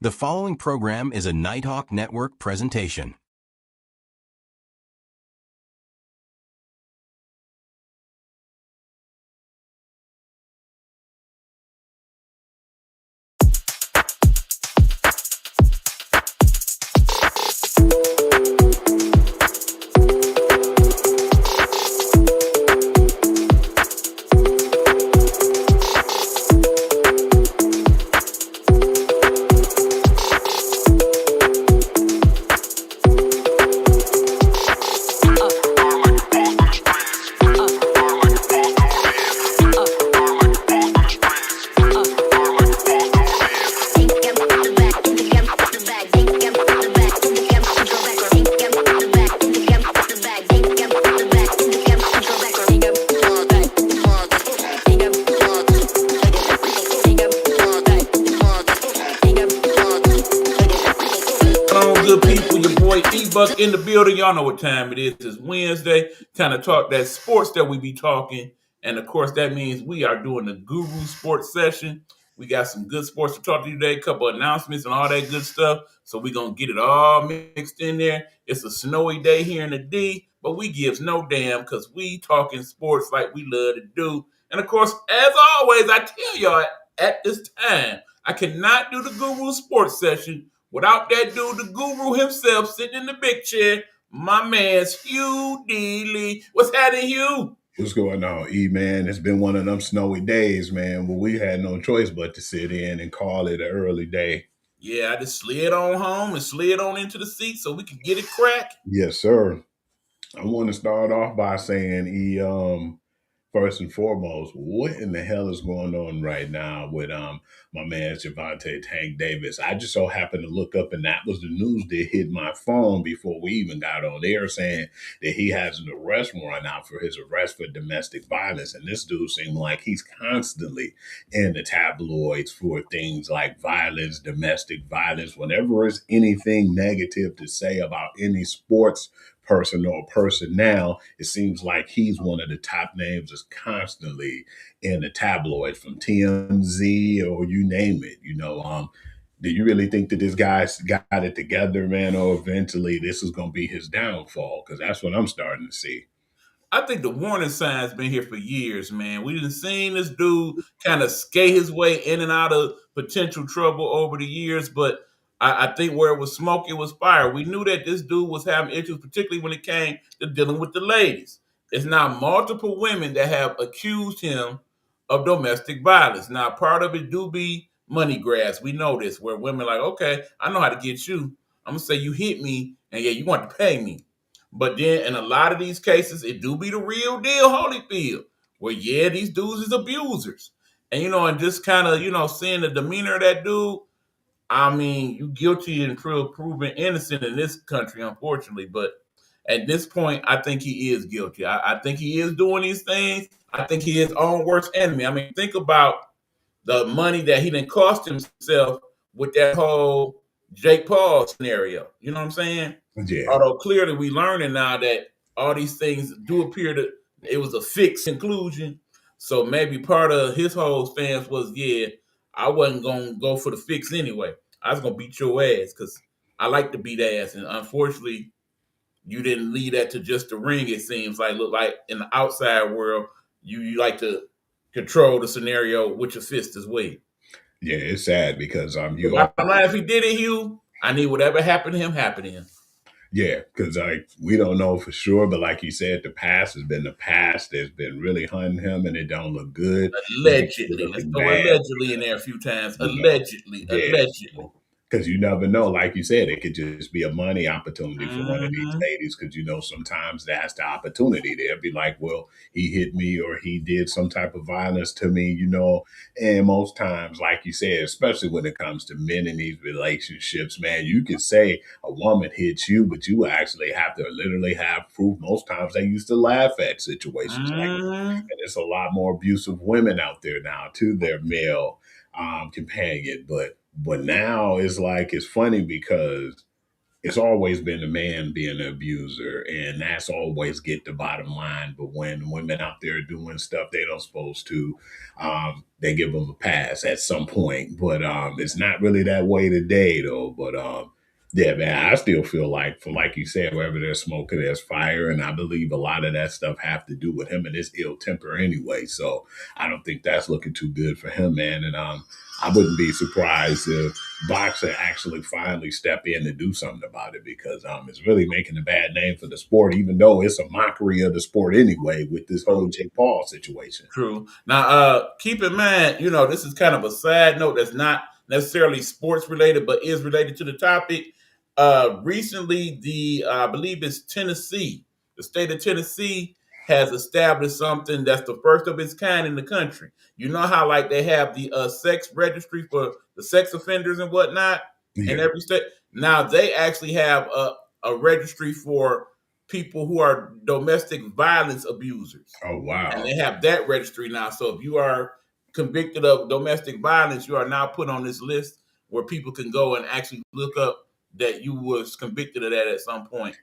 The following program is a Nighthawk Network presentation. In the building, y'all know what time it is. It's Wednesday. Kind of talk that sports that we be talking, and of course that means we are doing the Guru Sports Session. We got some good sports to talk to you today, a couple of announcements and all that good stuff. So we gonna get it all mixed in there. It's a snowy day here in the D, but we gives no damn because we talking sports like we love to do. And of course, as always, I tell y'all at this time, I cannot do the Guru Sports Session without that dude, the guru himself, sitting in the big chair, my man's Hugh D. Lee. What's happening, Hugh? What's going on, E, man? It's been one of them snowy days, man, where we had no choice but to sit in and call it an early day. Yeah, I just slid on home and slid on into the seat so we could get it crack. Yes, sir. I want to start off by saying, E, first and foremost, what in the hell is going on right now with my man Gervonta Tank Davis? I just so happened to look up, and that was the news that hit my phone before we even got on air, saying that he has an arrest warrant out for his arrest for domestic violence. And this dude seemed like he's constantly in the tabloids for things like violence, domestic violence. Whenever there's anything negative to say about any sports person or personnel, it seems like he's one of the top names that's constantly in the tabloid, from TMZ or you name it. Do you really think that this guy's got it together, man, or eventually this is going to be his downfall? Because that's what I'm starting to see. I think the warning sign's been here for years, man. We done seen this dude kind of skate his way in and out of potential trouble over the years, but I think where it was smoke, it was fire. We knew that this dude was having issues, particularly when it came to dealing with the ladies. It's now multiple women that have accused him of domestic violence. Now, part of it do be money grabs. We know this, where women like, okay, I know how to get you. I'm going to say you hit me, and yeah, you want to pay me. But then in a lot of these cases, it do be the real deal Holyfield, where yeah, these dudes is abusers. And and just kind of, seeing the demeanor of that dude, I mean, you guilty and proven innocent in this country, unfortunately. But at this point, I think he is guilty. I think he is doing these things. I think he is his own worst enemy. I mean, think about the money that he didn't cost himself with that whole Jake Paul scenario. You know what I'm saying? Yeah. Although clearly we learning now that all these things do appear that it was a fixed conclusion. So maybe part of his whole stance was, yeah, I wasn't going to go for the fix anyway. I was going to beat your ass because I like to beat ass. And unfortunately, you didn't lead that to just the ring, it seems like. Look like in the outside world, you like to control the scenario with your fist as well. Yeah, it's sad because if he did it, Hugh, I need whatever happened to him happen to him. Yeah, because we don't know for sure, but like you said, the past has been the past. It's been really hunting him, and it don't look good. Allegedly, let's go allegedly in there a few times. Allegedly. Because you never know. Like you said, it could just be a money opportunity for one of these ladies. Because sometimes that's the opportunity. They'll be like, "Well, he hit me, or he did some type of violence to me." And most times, like you said, especially when it comes to men in these relationships, man, you can say a woman hits you, but you actually have to literally have proof. Most times, they used to laugh at situations like that, and there's a lot more abusive women out there now to their male companion, but now it's like, it's funny because it's always been the man being the abuser, and that's always get the bottom line. But when women out there doing stuff they don't supposed to, they give them a pass at some point. But it's not really that way today, though. But yeah, man, I still feel like, for like you said, wherever there's smoke, there's fire, and I believe a lot of that stuff have to do with him and his ill temper anyway. So I don't think that's looking too good for him, man. And I wouldn't be surprised if boxing actually finally step in and do something about it, because it's really making a bad name for the sport, even though it's a mockery of the sport anyway with this whole Jake Paul situation. True. Now, keep in mind, this is kind of a side note that's not necessarily sports related, but is related to the topic. Recently, I believe it's Tennessee, the state of Tennessee has established something that's the first of its kind in the country. You know how like they have the sex registry for the sex offenders and whatnot in Yeah. every state. Now they actually have a registry for people who are domestic violence abusers. Oh, And wow. they have that registry now. So if you are convicted of domestic violence, you are now put on this list where people can go and actually look up that you was convicted of that at some point.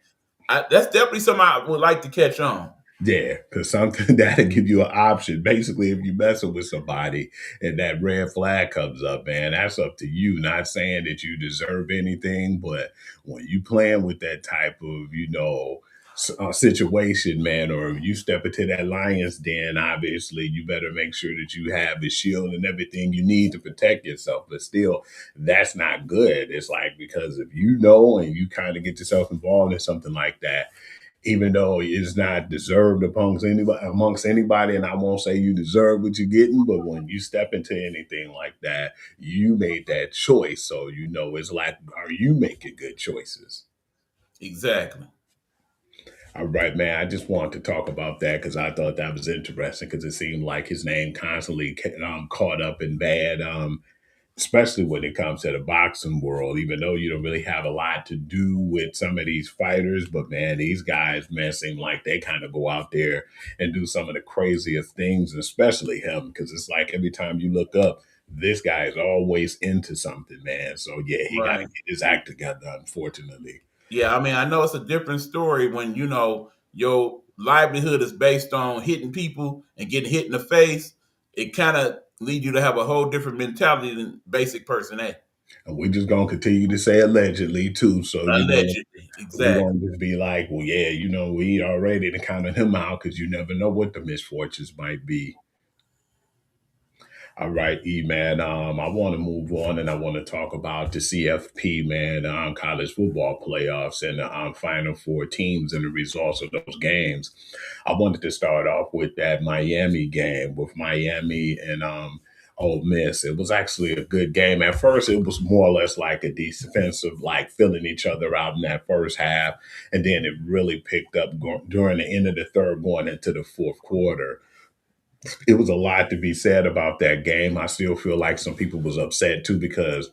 That's definitely something I would like to catch on. Yeah, because something that'll give you an option. Basically, if you messing with somebody and that red flag comes up, man, that's up to you. Not saying that you deserve anything, but when you playing with that type of, situation, man, or you step into that lion's den, obviously, you better make sure that you have the shield and everything you need to protect yourself. But still, that's not good. It's like, because if you know and you kind of get yourself involved in something like that, even though it's not deserved amongst anybody, and I won't say you deserve what you're getting, but when you step into anything like that, you made that choice. So it's like, are you making good choices? Exactly. All right, man. I just wanted to talk about that because I thought that was interesting, because it seemed like his name constantly caught up in bad, especially when it comes to the boxing world, even though you don't really have a lot to do with some of these fighters. But man, these guys, man, seem like they kind of go out there and do some of the craziest things, especially him, because it's like every time you look up, this guy is always into something, man. So yeah, he got to Right. get his act together, unfortunately. Yeah, I mean, I know it's a different story when your livelihood is based on hitting people and getting hit in the face. It kind of leads you to have a whole different mentality than basic person A. And we're just gonna continue to say allegedly too. So Allegedly, we're exactly. gonna just be like, well, yeah, we already to count him out, because you never know what the misfortunes might be. All right, E man. I want to move on, and I want to talk about the CFP, man, college football playoffs, and the final four teams and the results of those games. I wanted to start off with that Miami game with Miami and Ole Miss. It was actually a good game. At first, it was more or less like a defensive, like filling each other out in that first half, and then it really picked up during the end of the third, going into the fourth quarter. It was a lot to be said about that game. I still feel like some people was upset too, because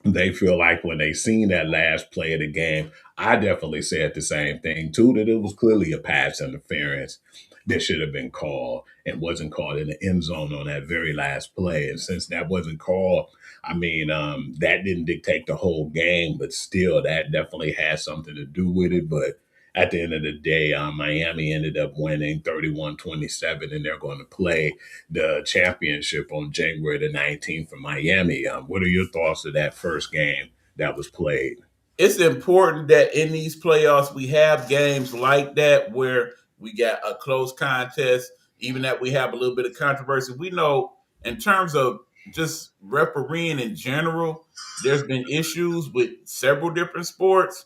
they feel like when they seen that last play of the game, I definitely said the same thing too, that it was clearly a pass interference that should have been called and wasn't called in the end zone on that very last play. And since that wasn't called, I mean, that didn't dictate the whole game, but still, that definitely had something to do with it. But at the end of the day, Miami ended up winning 31-27, and they're going to play the championship on January the 19th for Miami. What are your thoughts of that first game that was played? It's important that in these playoffs we have games like that where we got a close contest, even that we have a little bit of controversy. We know in terms of just refereeing in general, there's been issues with several different sports.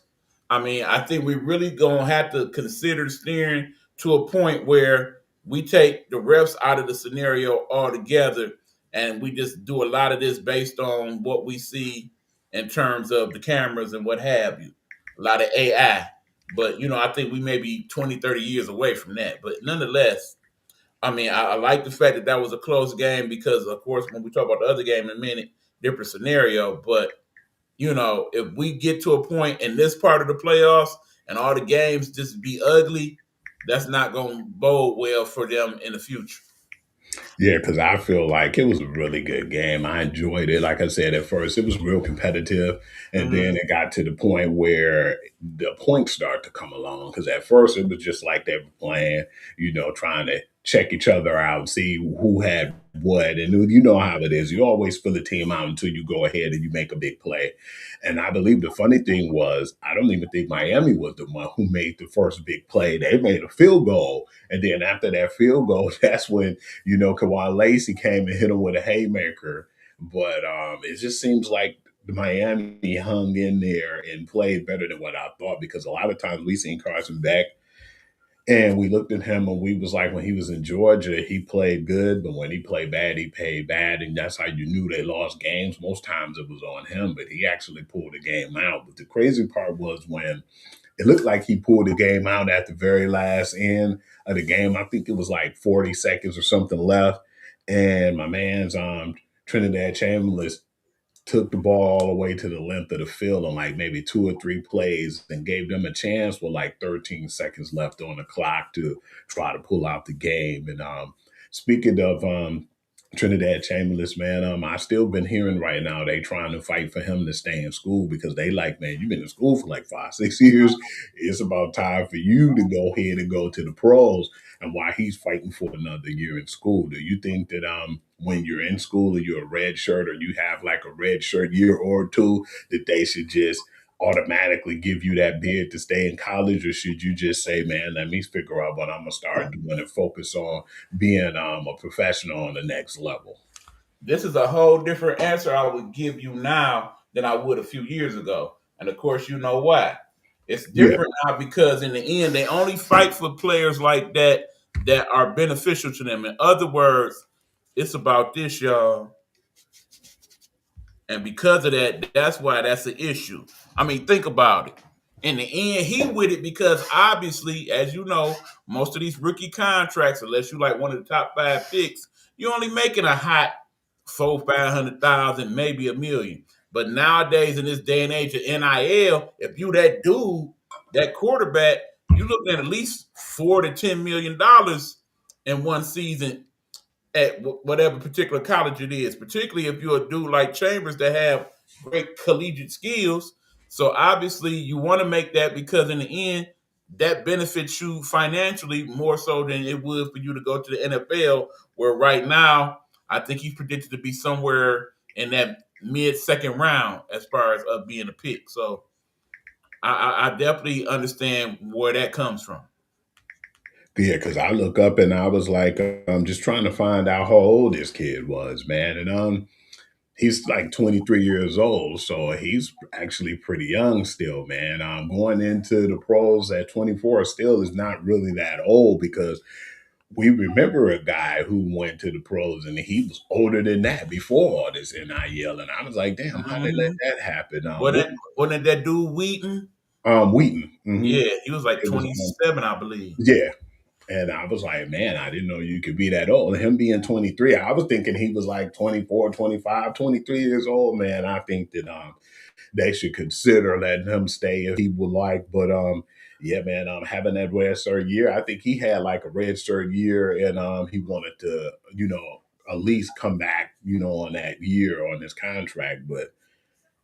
I mean, I think we really gonna have to consider steering to a point where we take the refs out of the scenario altogether, and we just do a lot of this based on what we see in terms of the cameras and what have you. A lot of AI. But, I think we may be 20, 30 years away from that. But nonetheless, I mean, I like the fact that that was a close game because, of course, when we talk about the other game in a minute, different scenario. But, if we get to a point in this part of the playoffs and all the games just be ugly, that's not going to bode well for them in the future. Yeah, because I feel like it was a really good game. I enjoyed it. Like I said, at first it was real competitive, and Mhm. then it got to the point where the points started to come along. Because at first it was just like they were playing, trying to check each other out, see who had what, and you know how it is. You always fill a team out until you go ahead and you make a big play. And I believe the funny thing was, I don't even think Miami was the one who made the first big play. They made a field goal, and then after that field goal, that's when Kawhi Lacey came and hit him with a haymaker. But it just seems like the Miami hung in there and played better than what I thought, because a lot of times we seen Carson Beck and we looked at him and we was like, when he was in Georgia, he played good, but when he played bad, he played bad. And that's how you knew they lost games. Most times it was on him, but he actually pulled the game out. But the crazy part was when it looked like he pulled the game out at the very last end of the game. I think it was like 40 seconds or something left. And my man's Trinidad Chamberlain took the ball all the way to the length of the field on like maybe two or three plays and gave them a chance with like 13 seconds left on the clock to try to pull out the game. And speaking of Trinidad Chamberlain, man, I still been hearing right now they trying to fight for him to stay in school, because they like, man, you've been in school for like 5, 6 years. It's about time for you to go ahead and go to the pros. And why he's fighting for another year in school. Do you think that when you're in school and you're a red shirt, or you have like a red shirt year or two, that they should just automatically give you that bid to stay in college? Or should you just say, man, let me figure out what I'm gonna start doing and focus on being a professional on the next level? This is a whole different answer I would give you now than I would a few years ago. And of course, you know why. It's Yeah, different now because in the end, they only fight for players like that that are beneficial to them. In other words, it's about this, y'all. And because of that, that's why that's an issue. I mean, think about it. In the end, he with it because obviously, as you know, most of these rookie contracts, unless you like one of the top 5 picks, you're only making a hot 500,000, maybe a million. But nowadays, in this day and age of NIL, if you that dude, that quarterback, you looking at least $4 to $10 million in one season at whatever particular college it is, particularly if you're a dude like Chambers that have great collegiate skills. So obviously you want to make that, because in the end, that benefits you financially more so than it would for you to go to the NFL, where right now I think he's predicted to be somewhere in that mid-second round as far as being a pick. So I definitely understand where that comes from. yeah, because I look up and I was like, I'm just trying to find out how old this kid was, man. And he's like 23 years old, so he's actually pretty young still, man. Going into the pros at 24 still is not really that old, because we remember a guy who went to the pros and he was older than that before all this NIL. And I was like, damn, how they let Mm-hmm. that happen? Wasn't that dude Wheaton? Wheaton. Yeah, he was like It was, 27, I believe. yeah. And I was like, man, I didn't know you could be that old. And him being 23, I was thinking he was like 24, 25, 23 years old, man. I think that they should consider letting him stay if he would like. But yeah, man, having that red shirt year, I think he had like a red shirt year, and he wanted to, at least come back, on that year on his contract. But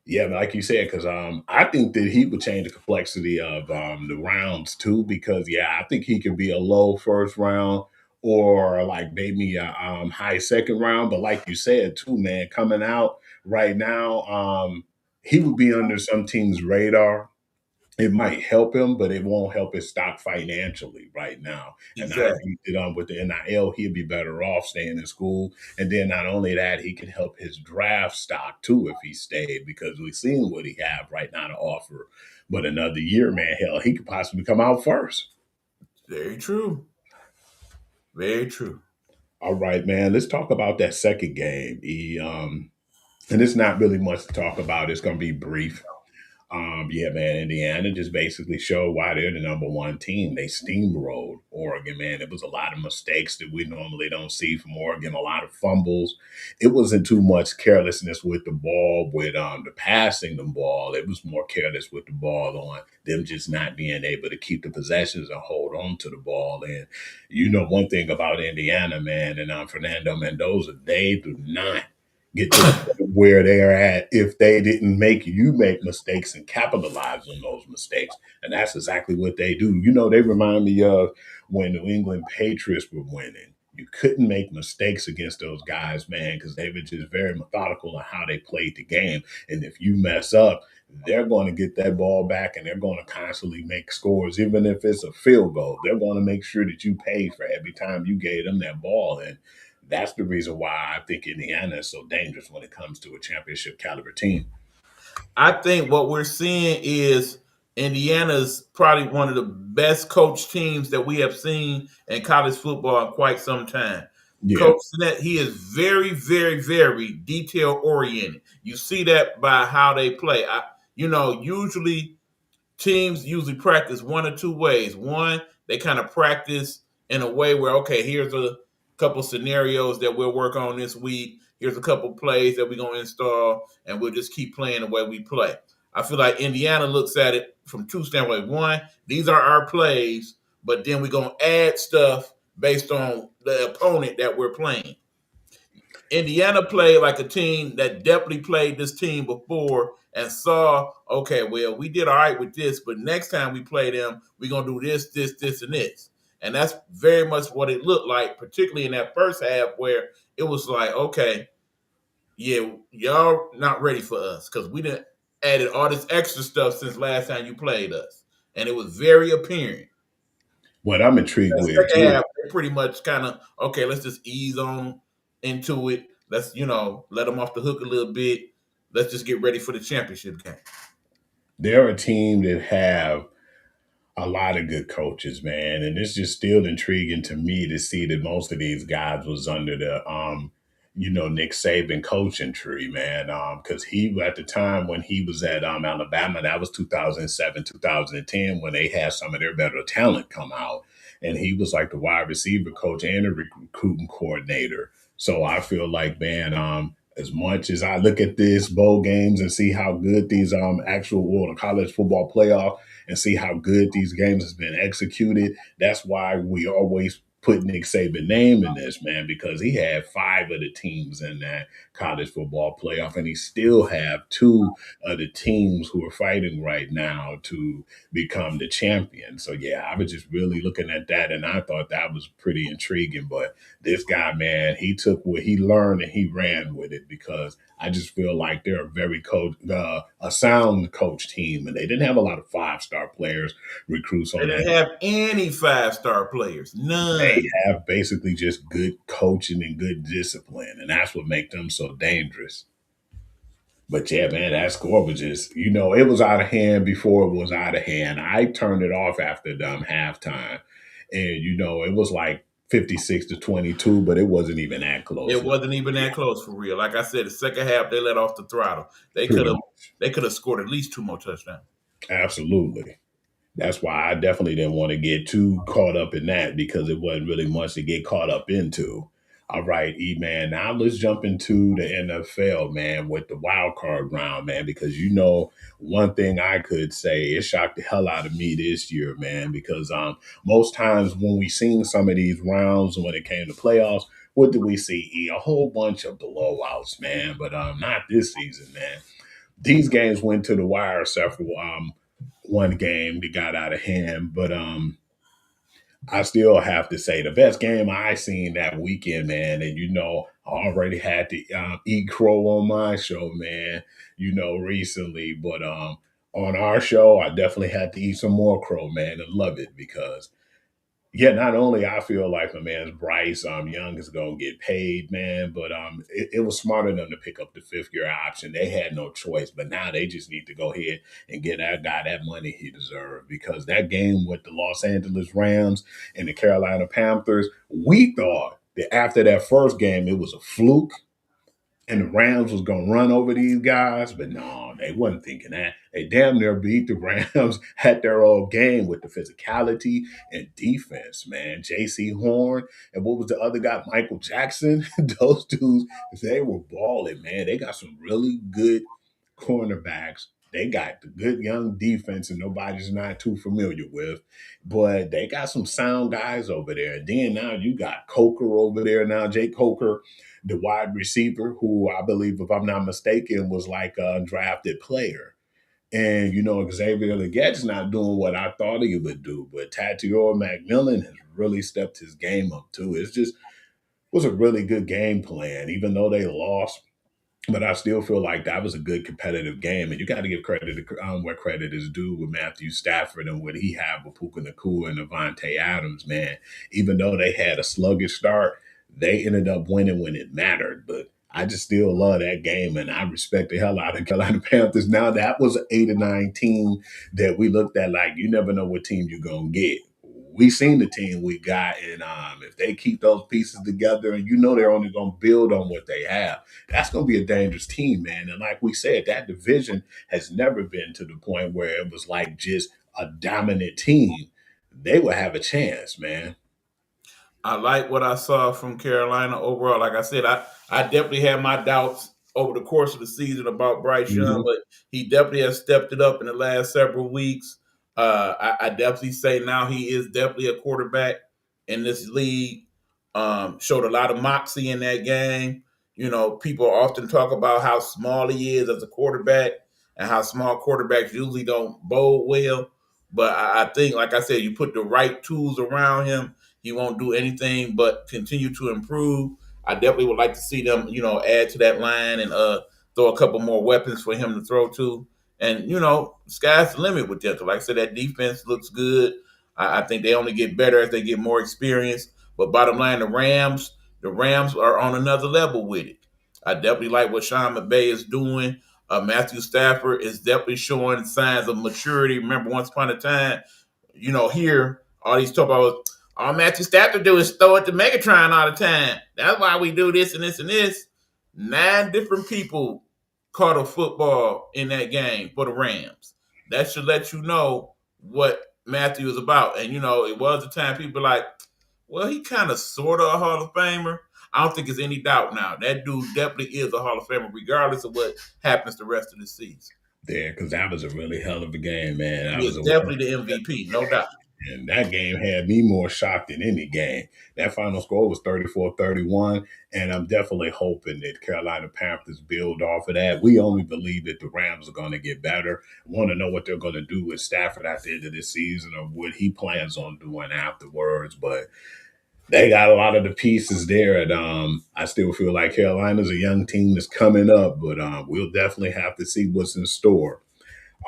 yeah, like you said, because I think that he would change the complexity of the rounds too. Because yeah, I think he could be a low first round, or like maybe a high second round. But like you said too, man, coming out right now, he would be under some team's radar. It might help him, but it won't help his stock financially right now. And I Exactly. think that with the NIL, he'd be better off staying in school. And then not only that, he can help his draft stock too if he stayed, because we've seen what he have right now to offer. But another year, man, hell, he could possibly come out first. Very true. Very true. All right, man. Let's talk about that second game. And it's not really much to talk about. It's going to be brief. Yeah, man, Indiana just basically showed why they're the number one team. They steamrolled Oregon, man. It was a lot of mistakes that we normally don't see from Oregon, a lot of fumbles. It wasn't too much carelessness with the ball, with the passing the ball. It was more careless with the ball on them just not being able to keep the possessions and hold on to the ball. And one thing about Indiana, man, and Fernando Mendoza, they do not get to the point where they're at if they didn't make you make mistakes and capitalize on those mistakes. And that's exactly what they do. They remind me of when New England Patriots were winning. You couldn't make mistakes against those guys, man, because they were just very methodical in how they played the game. And if you mess up, they're going to get that ball back and they're going to constantly make scores, even if it's a field goal. They're going to make sure that you pay for every time you gave them that ball. And that's the reason why I think Indiana is so dangerous when it comes to a championship caliber team. I think what we're seeing is Indiana's probably one of the best coach teams that we have seen in college football in quite some time. Yeah. Coach Sinet, he is very, very, very detail oriented. You see that by how they play. Usually teams practice one or two ways. One, they kind of practice in a way where, okay, here's a couple scenarios that we'll work on this week. Here's a couple plays that we're going to install, and we'll just keep playing the way we play. I feel like Indiana looks at it from two standpoints. One, these are our plays, but then we're going to add stuff based on the opponent that we're playing. Indiana played like a team that definitely played this team before and saw, okay, well, we did all right with this, but next time we play them, we're going to do this, this, this, and this. And that's very much what it looked like, particularly in that first half where it was like, okay, yeah, y'all not ready for us because we didn't added all this extra stuff since last time you played us. And it was very apparent. What I'm intrigued with, second half, they pretty much kind of, okay, let's just ease on into it. Let's, let them off the hook a little bit. Let's just get ready for the championship game. They're a team that have a lot of good coaches, man. And it's just still intriguing to me to see that most of these guys was under the Nick Saban coaching tree, man. Because he, at the time when he was at Alabama, that was 2007, 2010, when they had some of their better talent come out. And he was like the wide receiver coach and the recruiting coordinator. So I feel like, man, as much as I look at this bowl games and see how good these actual college football playoff and see how good these games has been executed, that's why we always put Nick Saban's name in this, man, because he had 5 of the teams in that college football playoff, and he still have 2 of the teams who are fighting right now to become the champion. So, yeah, I was just really looking at that, and I thought that was pretty intriguing. But this guy, man, he took what he learned and he ran with it, because I just feel like they're a very a sound coach team, and they didn't have a lot of 5-star players, recruits on that. They didn't have any 5-star players, none. They have basically just good coaching and good discipline, and that's what makes them so dangerous. But yeah, man, that score was just, it was out of hand before it was out of hand. I turned it off after halftime, and it was like 56-22, but it wasn't even that close. It wasn't even that close for real. Like I said, the second half they let off the throttle. They could have scored at least 2 more touchdowns. Absolutely. That's why I definitely didn't want to get too caught up in that, because it wasn't really much to get caught up into. All right, E-Man, now let's jump into the NFL, man, with the wild card round, man, because one thing I could say, it shocked the hell out of me this year, man, because most times when we seen some of these rounds when it came to playoffs, what did we see? A whole bunch of blowouts, man, but not this season, man. These games went to the wire several one game that got out of hand, but I still have to say the best game I seen that weekend, man, and I already had to eat crow on my show, man, recently, but on our show, I definitely had to eat some more crow, man, and love it, because not only I feel like my man's Bryce Young is going to get paid, man, but it was smart of them to pick up the 5th-year option. They had no choice, but now they just need to go ahead and get that guy that money he deserved, because that game with the Los Angeles Rams and the Carolina Panthers, we thought that after that first game, it was a fluke. and the Rams was gonna run over these guys, but no, they wasn't thinking that. They damn near beat the Rams at their old game with the physicality and defense, man. J.C. Horn and what was the other guy, Michael Jackson? Those dudes, they were balling, man. They got some really good cornerbacks. They got the good young defense, and nobody's not too familiar with. But they got some sound guys over there. And then now you got Coker over there now, Jake Coker, the wide receiver, who I believe, if I'm not mistaken, was like a drafted player. And, Xavier Legette's not doing what I thought he would do. But Tatior McMillan has really stepped his game up, too. It's just was a really good game plan, even though they lost. But I still feel like that was a good competitive game, and you got to give credit to where credit is due with Matthew Stafford and what he had with Puka Nacua and Devontae Adams. Man, even though they had a sluggish start, they ended up winning when it mattered. But I just still love that game, and I respect the hell out of Carolina Panthers. Now that was an 8-9 team that we looked at like you never know what team you're gonna get. We seen the team we got, and if they keep those pieces together, and they're only gonna build on what they have, that's going to be a dangerous team, man. And like we said, that division has never been to the point where it was like just a dominant team. They will have a chance, man. I like what I saw from Carolina overall. Like I said, I definitely had my doubts over the course of the season about Bryce Young, Mm-hmm. but he definitely has stepped it up in the last several weeks. I definitely say now he is definitely a quarterback in this league. Showed a lot of moxie in that game. People often talk about how small he is as a quarterback and how small quarterbacks usually don't bowl well. But I think, like I said, you put the right tools around him, he won't do anything but continue to improve. I definitely would like to see them, add to that line and throw a couple more weapons for him to throw to. And, sky's the limit with them. Like I said, that defense looks good. I think they only get better as they get more experience. But bottom line, the Rams are on another level with it. I definitely like what Sean McVay is doing. Matthew Stafford is definitely showing signs of maturity. Remember, once upon a time, here all these talk about all Matthew Stafford do is throw it to Megatron all the time. That's why we do this and this and this. 9 different people caught a football in that game for the Rams. That should let you know what Matthew is about. And it was a time people were like, well, he kind of sort of a Hall of Famer. I don't think there's any doubt now. That dude definitely is a Hall of Famer, regardless of what happens the rest of the season. Yeah, because that was a really hell of a game, man. That He was is definitely the MVP, no doubt. And that game had me more shocked than any game. That final score was 34-31, and I'm definitely hoping that Carolina Panthers build off of that. We only believe that the Rams are going to get better. Want to know what they're going to do with Stafford at the end of this season or what he plans on doing afterwards. But they got a lot of the pieces there. And I still feel like Carolina's a young team that's coming up, but we'll definitely have to see what's in store.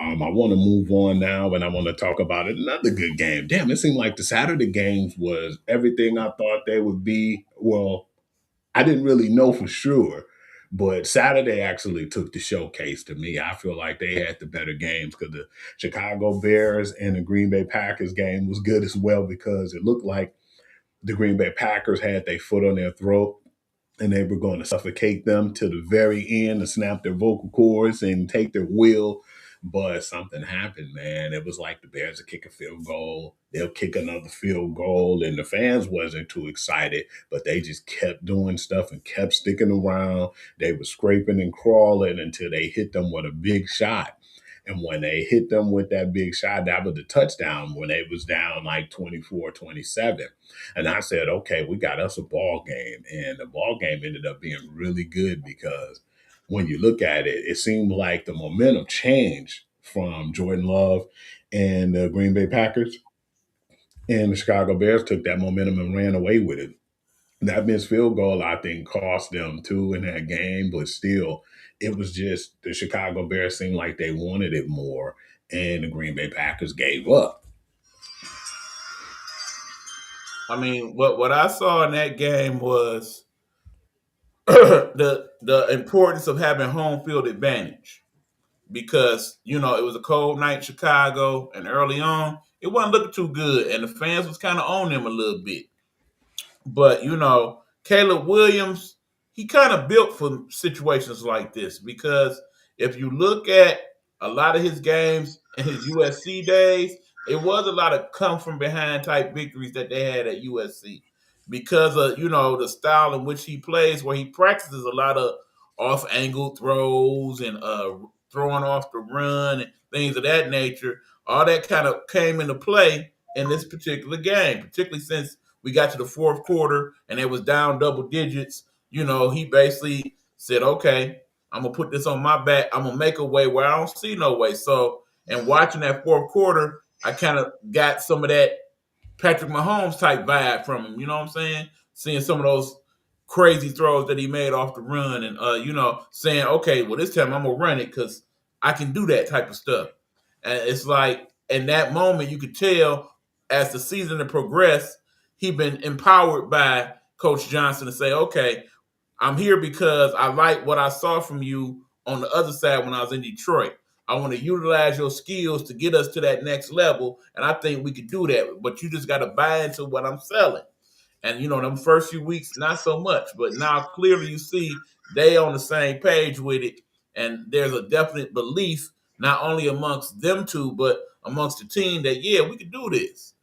I want to move on now, and I want to talk about another good game. Damn, it seemed like the Saturday games was everything I thought they would be. Well, I didn't really know for sure, but Saturday actually took the showcase to me. I feel like they had the better games because the Chicago Bears and the Green Bay Packers game was good as well because it looked like the Green Bay Packers had their foot on their throat and they were going to suffocate them to the very end and snap their vocal cords and take their will. But something happened, man. It was like the Bears would kick a field goal, they'll kick another field goal, and the fans wasn't too excited, but they just kept doing stuff and kept sticking around. They were scraping and crawling until they hit them with a big shot. And when they hit them with that big shot, that was the touchdown when they was down like 24-27. And I said, okay, we got us a ball game. And the ball game ended up being really good because when you look at it, it seemed like the momentum changed from Jordan Love and the Green Bay Packers. And the Chicago Bears took that momentum and ran away with it. That missed field goal, I think, cost them too in that game, but still, it was just the Chicago Bears seemed like they wanted it more, and the Green Bay Packers gave up. I mean, what I saw in that game was the importance of having home field advantage because it was a cold night in Chicago and early on it wasn't looking too good and the fans was kind of on them a little bit. But Caleb Williams, he kind of built for situations like this because if you look at a lot of his games in his USC days, it was a lot of come from behind type victories that they had at USC because of the style in which he plays, where he practices a lot of off angle throws and throwing off the run and things of that nature. All that kind of came into play in this particular game, particularly since we got to the fourth quarter and it was down double digits. He basically said, okay, I'm going to put this on my back. I'm going to make a way where I don't see no way. So, and watching that fourth quarter, I kind of got some of that Patrick Mahomes type vibe from him. You know what I'm saying? Seeing some of those crazy throws that he made off the run and, saying, okay, well, this time I'm going to run it because I can do that type of stuff. And it's like in that moment, you could tell as the season had progressed, he'd been empowered by Coach Johnson to say, okay, I'm here because I like what I saw from you on the other side when I was in Detroit. I want to utilize your skills to get us to that next level. And I think we could do that. But you just got to buy into what I'm selling. And, them first few weeks, not so much. But now clearly you see they on the same page with it. And there's a definite belief, not only amongst them two, but amongst the team that, yeah, we can do this.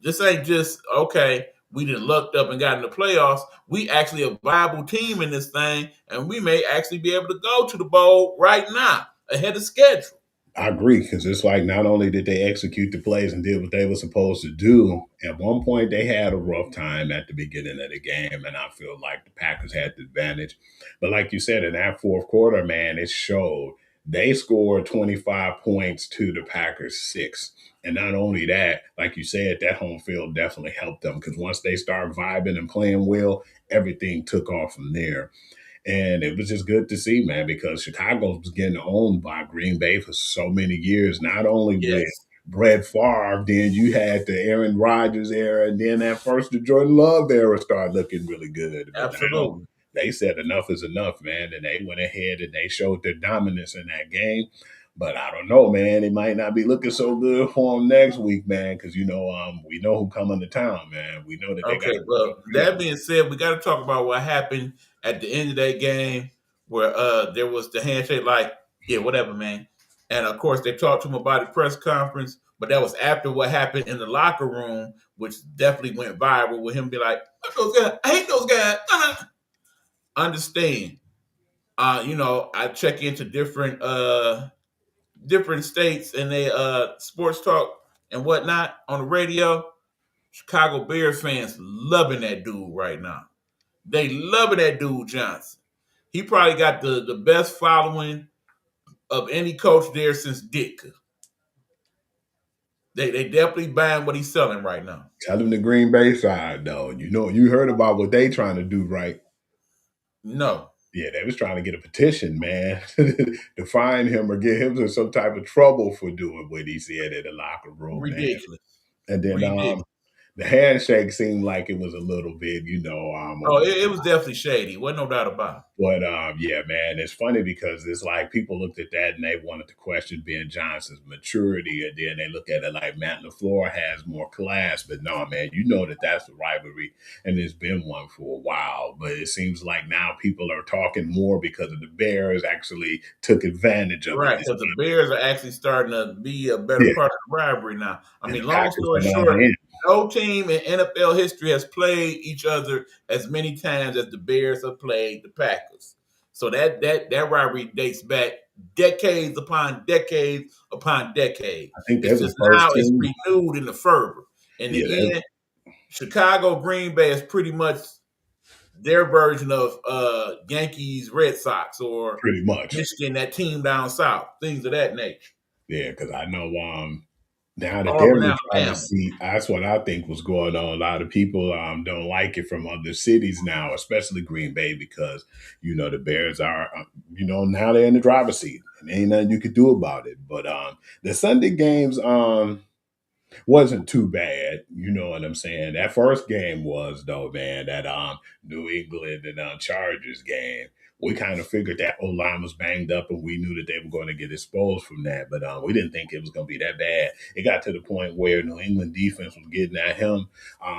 This ain't just, okay, we done lucked up and got in the playoffs. We actually a viable team in this thing, and we may actually be able to go to the bowl right now ahead of schedule. I agree, because it's like not only did they execute the plays and did what they were supposed to do, at one point they had a rough time at the beginning of the game, and I feel like the Packers had the advantage. But like you said, in that fourth quarter, man, it showed. They scored 25 points to the Packers 6. And not only that, like you said, that home field definitely helped them because once they start vibing and playing well, everything took off from there. And it was just good to see, man, because Chicago was getting owned by Green Bay for so many years, not only with Yes, Brett Favre, then you had the Aaron Rodgers era, and then that first the Jordan Love era started looking really good. But now absolutely. they said enough is enough, man, and they went ahead and they showed their dominance in that game. But I don't know, man. It might not be looking so good for them next week, man, because we know who coming to town, man. We know that they got Okay, well, that being said, we got to talk about what happened at the end of that game where there was the handshake, like, yeah, whatever, man. And of course, they talked to him about the press conference, but that was after what happened in the locker room, which definitely went viral with him be like, "Fuck those guys. I hate those guys." Understand. I check into different states and they sports talk and whatnot on the radio. Chicago Bears fans loving that dude right now. They loving that dude Johnson. He probably got the best following of any coach there since Ditka. They definitely buying what he's selling right now. Tell them the Green Bay side, though. You heard about what they trying to do, right? No, Yeah, they was trying to get a petition, man, to fine him or get him in some type of trouble for doing what he said in the locker room, man. ridiculous, And then ridiculous. the handshake seemed like it was a little bit, Oh, over the it was definitely shady. Wasn't no doubt about it. but yeah, man, it's funny because it's like people looked at that and they wanted to question Ben Johnson's maturity, and then they look at it like Matt LaFleur has more class. But no, man, you know that that's the rivalry, and it's been one for a while. But it seems like now people are talking more because of the Bears actually took advantage of it. Right, because the Bears are actually starting to be a better Yeah, part of the rivalry now. I and the mean, long Packers story went on short, in. no team in NFL history has played each other as many times as the Bears have played the Packers. So that rivalry dates back decades upon decades upon decades. I think they're It's the just first now it's team. renewed in the fervor. In Yeah, the end, Chicago Green Bay is pretty much their version of Yankees Red Sox or pretty much. Michigan, that team down south, things of that nature. Yeah, because I know now that they're Auburn, in the driver's Alabama. seat, that's what I think was going on. A lot of people don't like it from other cities now, especially Green Bay, because the Bears are now they're in the driver's seat, and ain't nothing you could do about it. But the Sunday games wasn't too bad. You know what I'm saying? That first game was though, man. That New England and Chargers game. we kind of figured that O-line was banged up and we knew that they were going to get exposed from that. But we didn't think it was going to be that bad. It got to the point where New England defense was getting at him.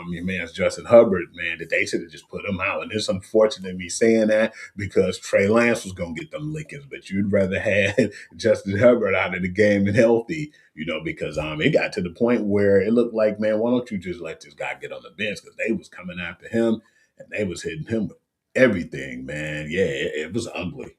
Your man's Justin Hubbard, man, that they should have just put him out. And it's unfortunate me saying that because Trey Lance was going to get them lickings, but you'd rather have Justin Hubbard out of the game and healthy, because it got to the point where it looked like, man, why don't you just let this guy get on the bench? Because they was coming after him and they was hitting him with everything, man. Yeah, it was ugly.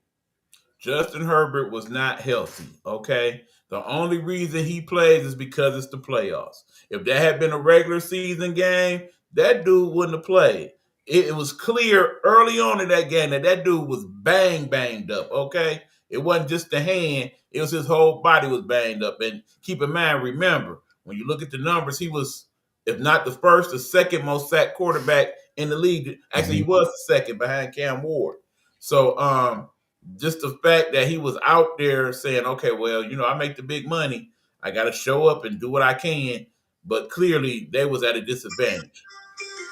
Justin Herbert was not healthy, okay? The only reason he plays is because it's the playoffs. If that had been a regular season game, that dude wouldn't have played. It was clear early on in that game that dude was banged up, okay? It wasn't just the hand. It was his whole body was banged up. And keep in mind, remember, when you look at the numbers, he was, if not the first, the second most sacked quarterback in the league. Actually, he was the second behind Cam Ward. So, just the fact that he was out there saying, okay, well, I make the big money. I got to show up and do what I can. But clearly, they was at a disadvantage.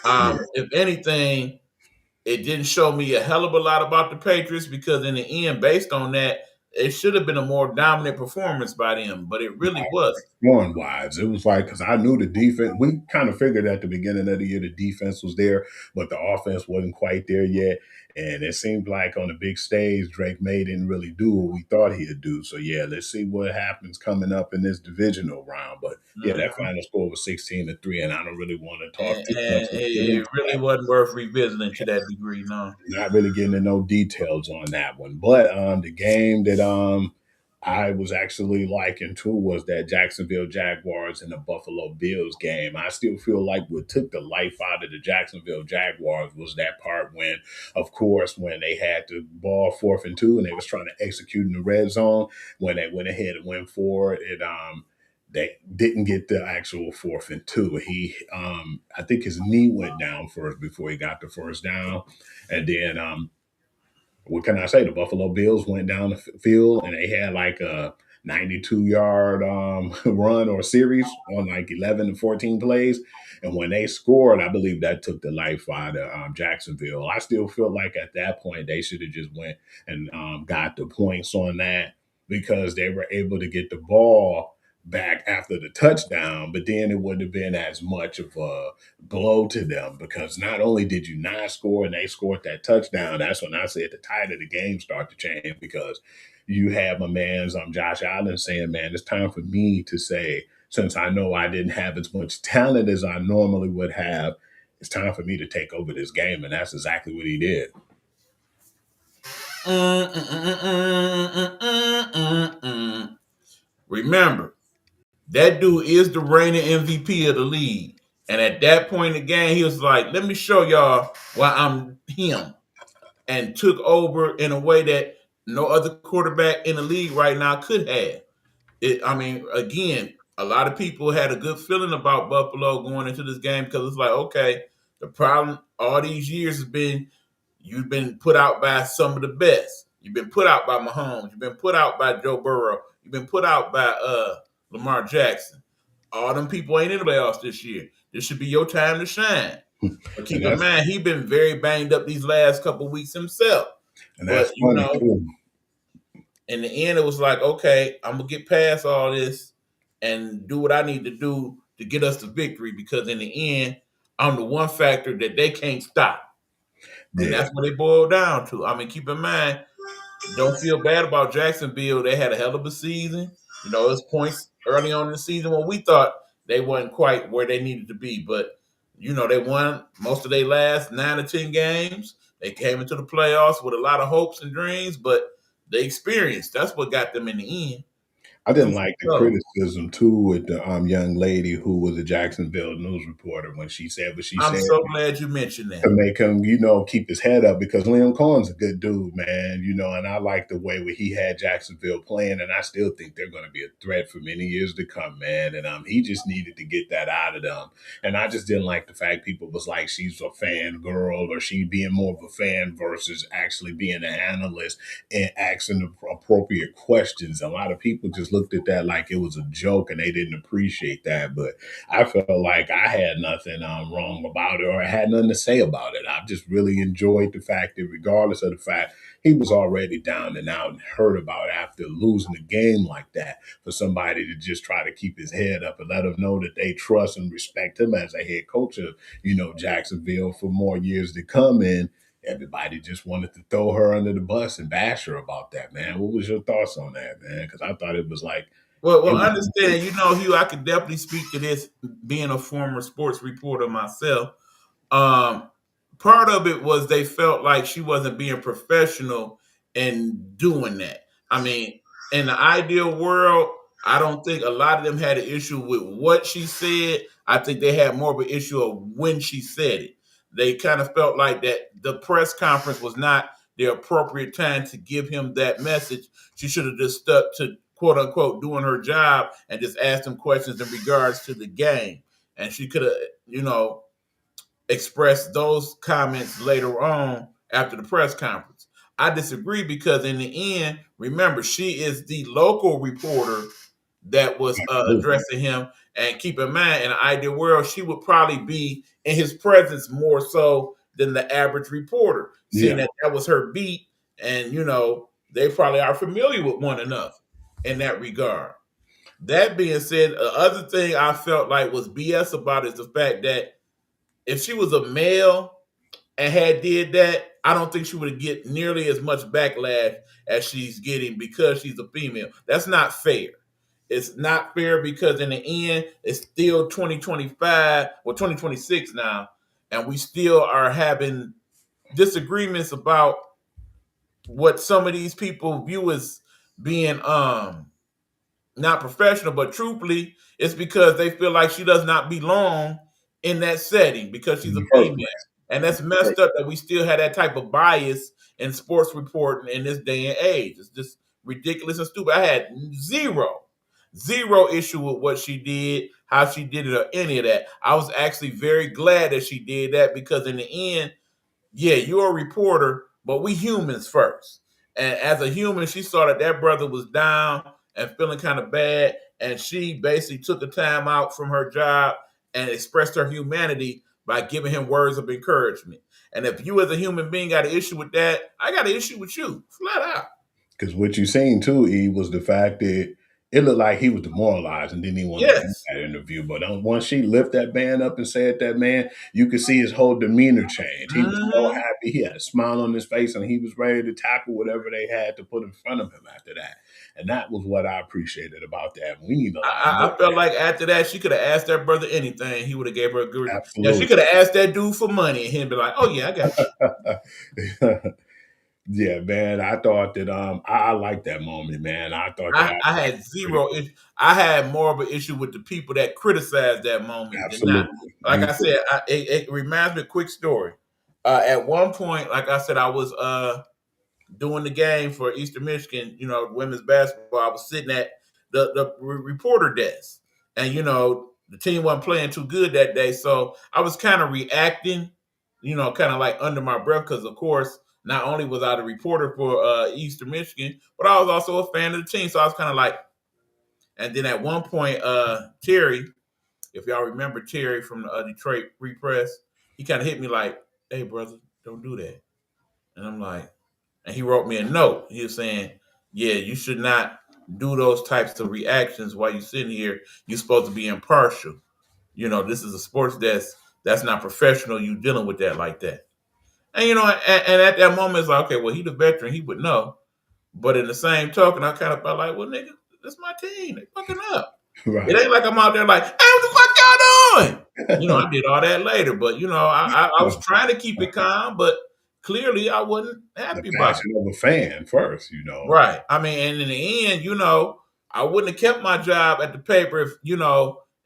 If anything, it didn't show me a hell of a lot about the Patriots because in the end, based on that, it should have been a more dominant performance by them, but it really wasn't. Scoring-wise, it was like, because I knew the defense, we kind of figured at the beginning of the year the defense was there, but the offense wasn't quite there yet. And it seemed like on the big stage, Drake May didn't really do what we thought he'd do. So, yeah, let's see what happens coming up in this divisional round. But, yeah, that final score was 16-3, and I don't really want to talk too much. It really wasn't worth revisiting to that degree, no. Not really getting into no details on that one. But the game that I was actually liking too was that Jacksonville Jaguars and the Buffalo Bills game. I still feel like what took the life out of the Jacksonville Jaguars was that part when, of course, when they had the ball 4th and 2 and they was trying to execute in the red zone, when they went ahead and went for it, they didn't get the actual 4th and 2. I think his knee went down first before he got the first down. And then what can I say? The Buffalo Bills went down the field and they had like a 92-yard run or series on like 11 to 14 plays. And when they scored, I believe that took the life out of Jacksonville. I still feel like at that point they should have just went and got the points on that because they were able to get the ball back after the touchdown, but then it wouldn't have been as much of a blow to them because not only did you not score and they scored that touchdown, that's when I said the tide of the game start to change because you have my man's Josh Allen saying, man, it's time for me to say, since I know I didn't have as much talent as I normally would have, it's time for me to take over this game. And that's exactly what he did. Remember, that dude is the reigning MVP of the league. And at that point in the game, he was like, let me show y'all why I'm him. And took over in a way that no other quarterback in the league right now could have. Again, a lot of people had a good feeling about Buffalo going into this game because it's like, okay, the problem all these years has been you've been put out by some of the best. You've been put out by Mahomes. You've been put out by Joe Burrow. You've been put out by Lamar Jackson. All them people ain't in the playoffs this year. This should be your time to shine. But keep in mind, he's been very banged up these last couple of weeks himself. And that's funny too. In the end, it was like, okay, I'm going to get past all this and do what I need to do to get us the victory because in the end, I'm the one factor that they can't stop. And that's what it boiled down to. Keep in mind, don't feel bad about Jacksonville. They had a hell of a season. It was points early on in the season when we thought they weren't quite where they needed to be. But, they won most of their last 9 or 10 games. They came into the playoffs with a lot of hopes and dreams, but the experience, that's what got them in the end. I didn't like the criticism too with the young lady who was a Jacksonville news reporter when she said what she said. I'm so glad you mentioned that. To make him, keep his head up because Liam Cohen's a good dude, man. And I like the way where he had Jacksonville playing, and I still think they're going to be a threat for many years to come, man. And he just needed to get that out of them. And I just didn't like the fact people was like she's a fan girl or she being more of a fan versus actually being an analyst and asking the appropriate questions. A lot of people just looked at that like it was a joke and they didn't appreciate that. But I felt like I had nothing wrong about it or I had nothing to say about it. I just really enjoyed the fact that regardless of the fact he was already down and out and hurt about after losing a game like that, for somebody to just try to keep his head up and let him know that they trust and respect him as a head coach of, Jacksonville for more years to come. And everybody just wanted to throw her under the bus and bash her about that, man. What was your thoughts on that, man? Because I thought it was like, it Well, was, understand, Hugh, I could definitely speak to this being a former sports reporter myself. Um, Part of it was they felt like she wasn't being professional in doing that. I mean, in the ideal world, I don't think a lot of them had an issue with what she said. I think they had more of an issue of when she said it. They kind of felt like that the press conference was not the appropriate time to give him that message. She should have just stuck to quote unquote doing her job and just asked him questions in regards to the game. And she could have, you know, expressed those comments later on after the press conference. I disagree because in the end, remember, she is the local reporter that was addressing him. And keep in mind, in an ideal world, she would probably be in his presence more so than the average reporter, seeing yeah, that was her beat. And, they probably are familiar with one another in that regard. That being said, the other thing I felt like was BS about is the fact that if she was a male and had did that, I don't think she would get nearly as much backlash as she's getting because she's a female. That's not fair. It's not fair because in the end, it's still 2025 or 2026 now, and we still are having disagreements about what some of these people view as being not professional, but truthfully, it's because they feel like she does not belong in that setting because she's in a the first female. place. And that's messed up that we still have that type of bias in sports reporting in this day and age. It's just ridiculous and stupid. I had zero issue with what she did, how she did it, or any of that. I was actually very glad that she did that because in the end, yeah, you're a reporter, but we humans first. And as a human, she saw that that brother was down and feeling kind of bad, and she basically took the time out from her job and expressed her humanity by giving him words of encouragement. And if you as a human being got an issue with that, I got an issue with you, flat out. Because what you seen too, E, was the fact that it looked like he was demoralized and didn't even want to do Yes. that interview. But once she lifted that man up and said that, man, you could see his whole demeanor change. He was so Mm-hmm. happy. He had a smile on his face and he was ready to tackle whatever they had to put in front of him after that. And that was what I appreciated about that. We need a lot more I of felt like after that, she could have asked that brother anything. He would have gave her a good. that. Yeah, she Absolutely. could have asked that dude for money, and he'd be like, "Oh yeah, I got you." Yeah, man. I thought that I liked that moment, man. I thought that I had pretty zero issue. I had more of an issue with the people that criticized that moment than not. absolutely. Like Me I too. said, it reminds me of a quick story. At one point, like I said, I was doing the game for Eastern Michigan, women's basketball. I was sitting at the reporter desk, and the team wasn't playing too good that day, so I was kind of reacting, kind of like under my breath, because of course, not only was I the reporter for Eastern Michigan, but I was also a fan of the team, so I was kind of like. And then at one point, Terry, if y'all remember Terry from the Detroit Free Press, he kind of hit me like, "Hey, brother, don't do that." And I'm like, and he wrote me a note. He was saying, "Yeah, you should not do those types of reactions while you're sitting here. You're supposed to be impartial. This is a sports desk. That's not professional. You dealing with that like that." And and at that moment, it's like, okay, well, he the veteran. He would know. But in the same token, I kind of felt like, well, nigga, that's my team. They fucking up. It Right. ain't like I'm out there like, hey, what the fuck y'all doing? I did all that later, but I was trying to keep it calm, but clearly I wasn't The happy about it. passion of a fan first. Right. I mean, and in the end, I wouldn't have kept my job at the paper if,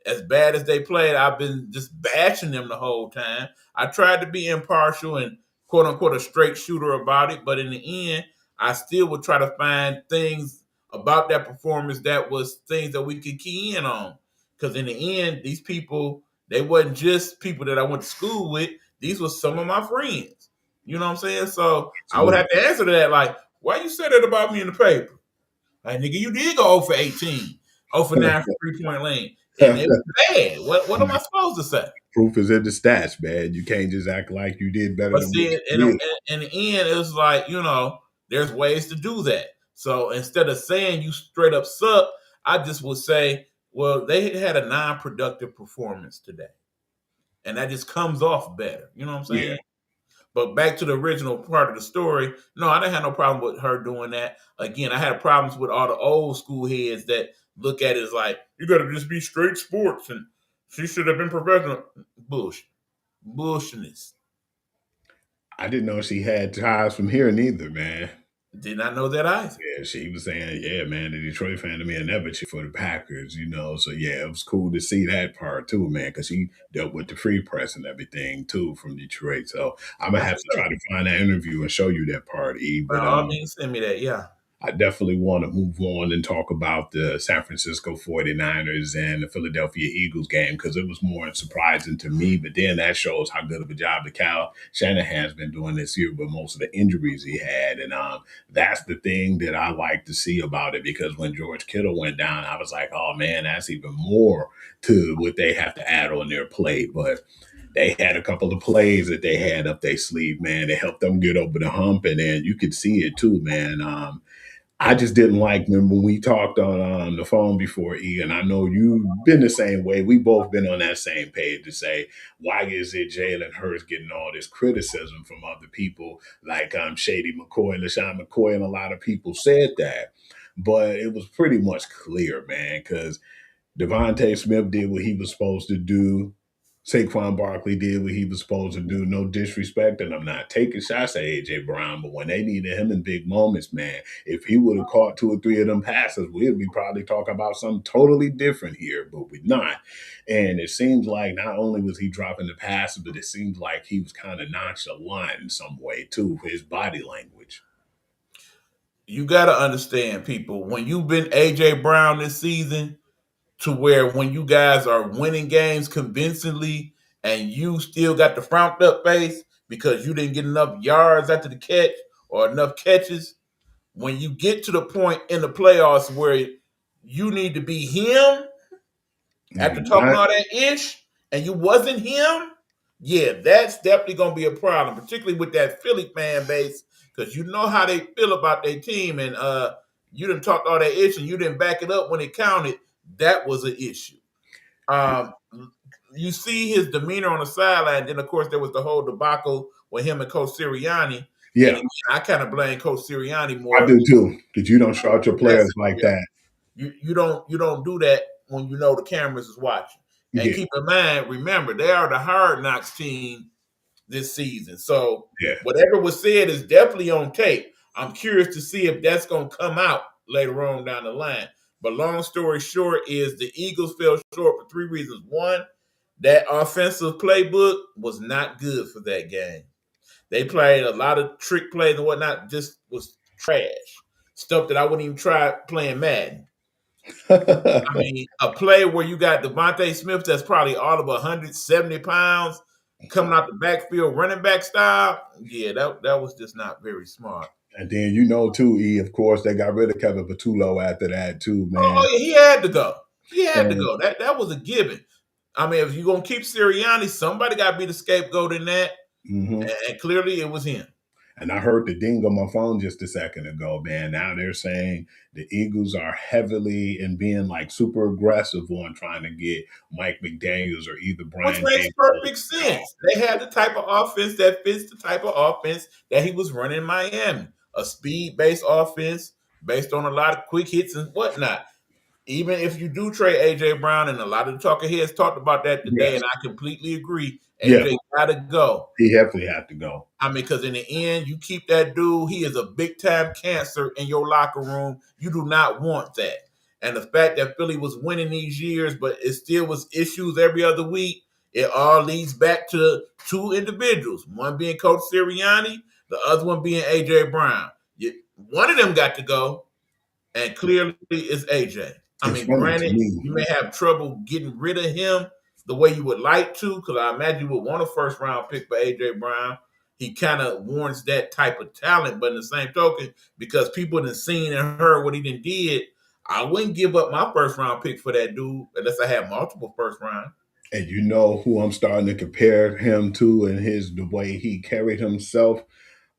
as bad as they played, I've been just bashing them the whole time. I tried to be impartial and quote unquote a straight shooter about it, but in the end, I still would try to find things about that performance that was things that we could key in on. Because in the end, these people, they wasn't just people that I went to school with. These were some of my friends. You know what I'm saying? So I would Absolutely. have to answer to that like, why you said that about me in the paper? Like, nigga, you did go 0 for 18, 0 for 9 for 3-point lane. And it was bad. What am I supposed to say? Proof is in the stats, man. You can't just act like you did better But than see, what you did. in the end, it was like, there's ways to do that. So instead of saying you straight up suck, I just would say, well, they had a non-productive performance today. And that just comes off better. You know what I'm saying? Yeah. But back to the original part of the story, no, I didn't have no problem with her doing that. Again, I had problems with all the old school heads that look at it as like, you got to just be straight sports and she should have been professional. Bullshit. Bullshitness. I didn't know she had ties from here neither, man. Did not know that either. Yeah, she was saying, yeah, man, the Detroit fan to me and never cheer for the Packers, So, yeah, it was cool to see that part too, man, because she dealt with the free press and everything too from Detroit. So I'm going to have to try to find that interview and show you that part, E. By But all means, send me that, yeah. I definitely want to move on and talk about the San Francisco 49ers and the Philadelphia Eagles game because it was more surprising to me. But then that shows how good of a job the Kyle Shanahan's been doing this year with most of the injuries he had. And that's the thing that I like to see about it because when George Kittle went down, I was like, oh, man, that's even more to what they have to add on their plate. But they had a couple of plays that they had up their sleeve, man. They helped them get over the hump. And then you could see it too, man. I just didn't like them when we talked on the phone before, E, and I know you've been the same way. We both been on that same page to say, why is it Jalen Hurts getting all this criticism from other people like Shady McCoy, LaShawn McCoy, and a lot of people said that. But it was pretty much clear, man, because Devontae Smith did what he was supposed to do. Saquon Barkley did what he was supposed to do. No disrespect, and I'm not taking shots at AJ Brown, but when they needed him in big moments, man, if he would have caught 2 or 3 of them passes, we'd be probably talking about something totally different here, but we're not. And it seems like not only was he dropping the passes, but it seems like he was kind of nonchalant in some way too, for his body language. You got to understand, people, when you've been AJ Brown this season, to where when you guys are winning games convincingly and you still got the frowned up face because you didn't get enough yards after the catch or enough catches, when you get to the point in the playoffs where you need to be him after talking all that ish and you wasn't him, yeah, that's definitely going to be a problem, particularly with that Philly fan base because you know how they feel about their team and you didn't talk all that ish and you didn't back it up when it counted. That was an issue. You see his demeanor on the sideline. Then, of course, there was the whole debacle with him and Coach Sirianni. Yeah. And I kind of blame Coach Sirianni more. I do too, because you don't shout your players like that. You don't do that when you know the cameras is watching. And keep in mind, remember, they are the Hard Knocks team this season. So whatever was said is definitely on tape. I'm curious to see if that's going to come out later on down the line. But long story short is the Eagles fell short for 3 reasons. One, that offensive playbook was not good for that game. They played a lot of trick plays and whatnot, just was trash. Stuff that I wouldn't even try playing Madden. I mean, a play where you got Devontae Smith that's probably all of 170 pounds coming out the backfield running back style. Yeah, that was just not very smart. And then too, E, of course, they got rid of Kevin Patullo after that too, man. Oh, yeah, he had to go. He had to go. That was a given. I mean, if you're going to keep Sirianni, somebody got to be the scapegoat in that. Mm-hmm. And clearly it was him. And I heard the ding on my phone just a second ago, man. Now they're saying the Eagles are heavily and being like super aggressive on trying to get Mike McDaniels or either Brian. Which makes perfect sense. They had the type of offense that fits the type of offense that he was running in Miami. A speed-based offense based on a lot of quick hits and whatnot. Even if you do trade A.J. Brown, and a lot of the talker heads talked about that today, and I completely agree. A.J. got to go. He definitely have to go. I mean, because in the end, you keep that dude, he is a big-time cancer in your locker room. You do not want that. And the fact that Philly was winning these years, but it still was issues every other week, it all leads back to 2 individuals, one being Coach Sirianni, the other one being A.J. Brown. One of them got to go, and clearly it's A.J. I mean, granted, you may have trouble getting rid of him the way you would like to, because I imagine you would want a first-round pick for A.J. Brown. he kind of warrants that type of talent. But in the same token, because people have seen and heard what he did, I wouldn't give up my first round pick for that dude unless I had multiple first round. And you know who I'm starting to compare him to, and the way he carried himself.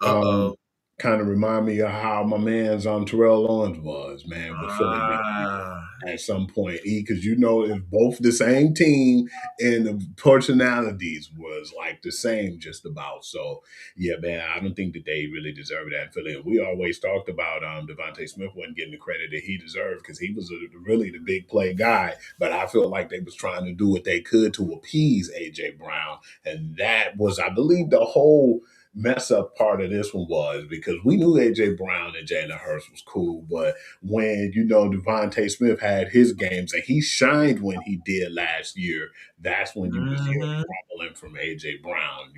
Uh-oh. Kind of remind me of how my man's Terrell Owens was, man, with Philly at some point. Because you know, it's both the same team and the personalities was like the same just about. So yeah, man, I don't think that they really deserve that in Philly. And we always talked about Devontae Smith wasn't getting the credit that he deserved because he was really the big play guy. But I feel like they was trying to do what they could to appease AJ Brown, and that was, I believe, the whole mess up part of this one was because we knew AJ Brown and Jalen Hurts was cool, but when Devontae Smith had his games and he shined when he did last year, that's when you was hearing rumbling from AJ Brown,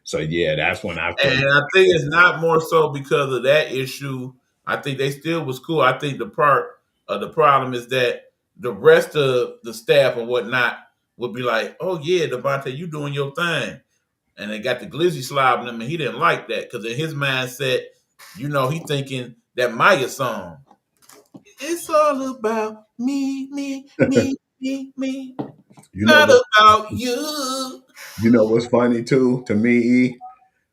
So yeah, that's when I think. And I think it's not more so because of that issue. I think they still was cool. I think the part of the problem is that the rest of the staff and whatnot would be like, "Oh yeah, Devontae, you doing your thing." And they got the glizzy slobbing him, and he didn't like that because in his mindset, he thinking that Maya song. It's all about me, me, me, me, me. Not about you. You know what's funny too to me?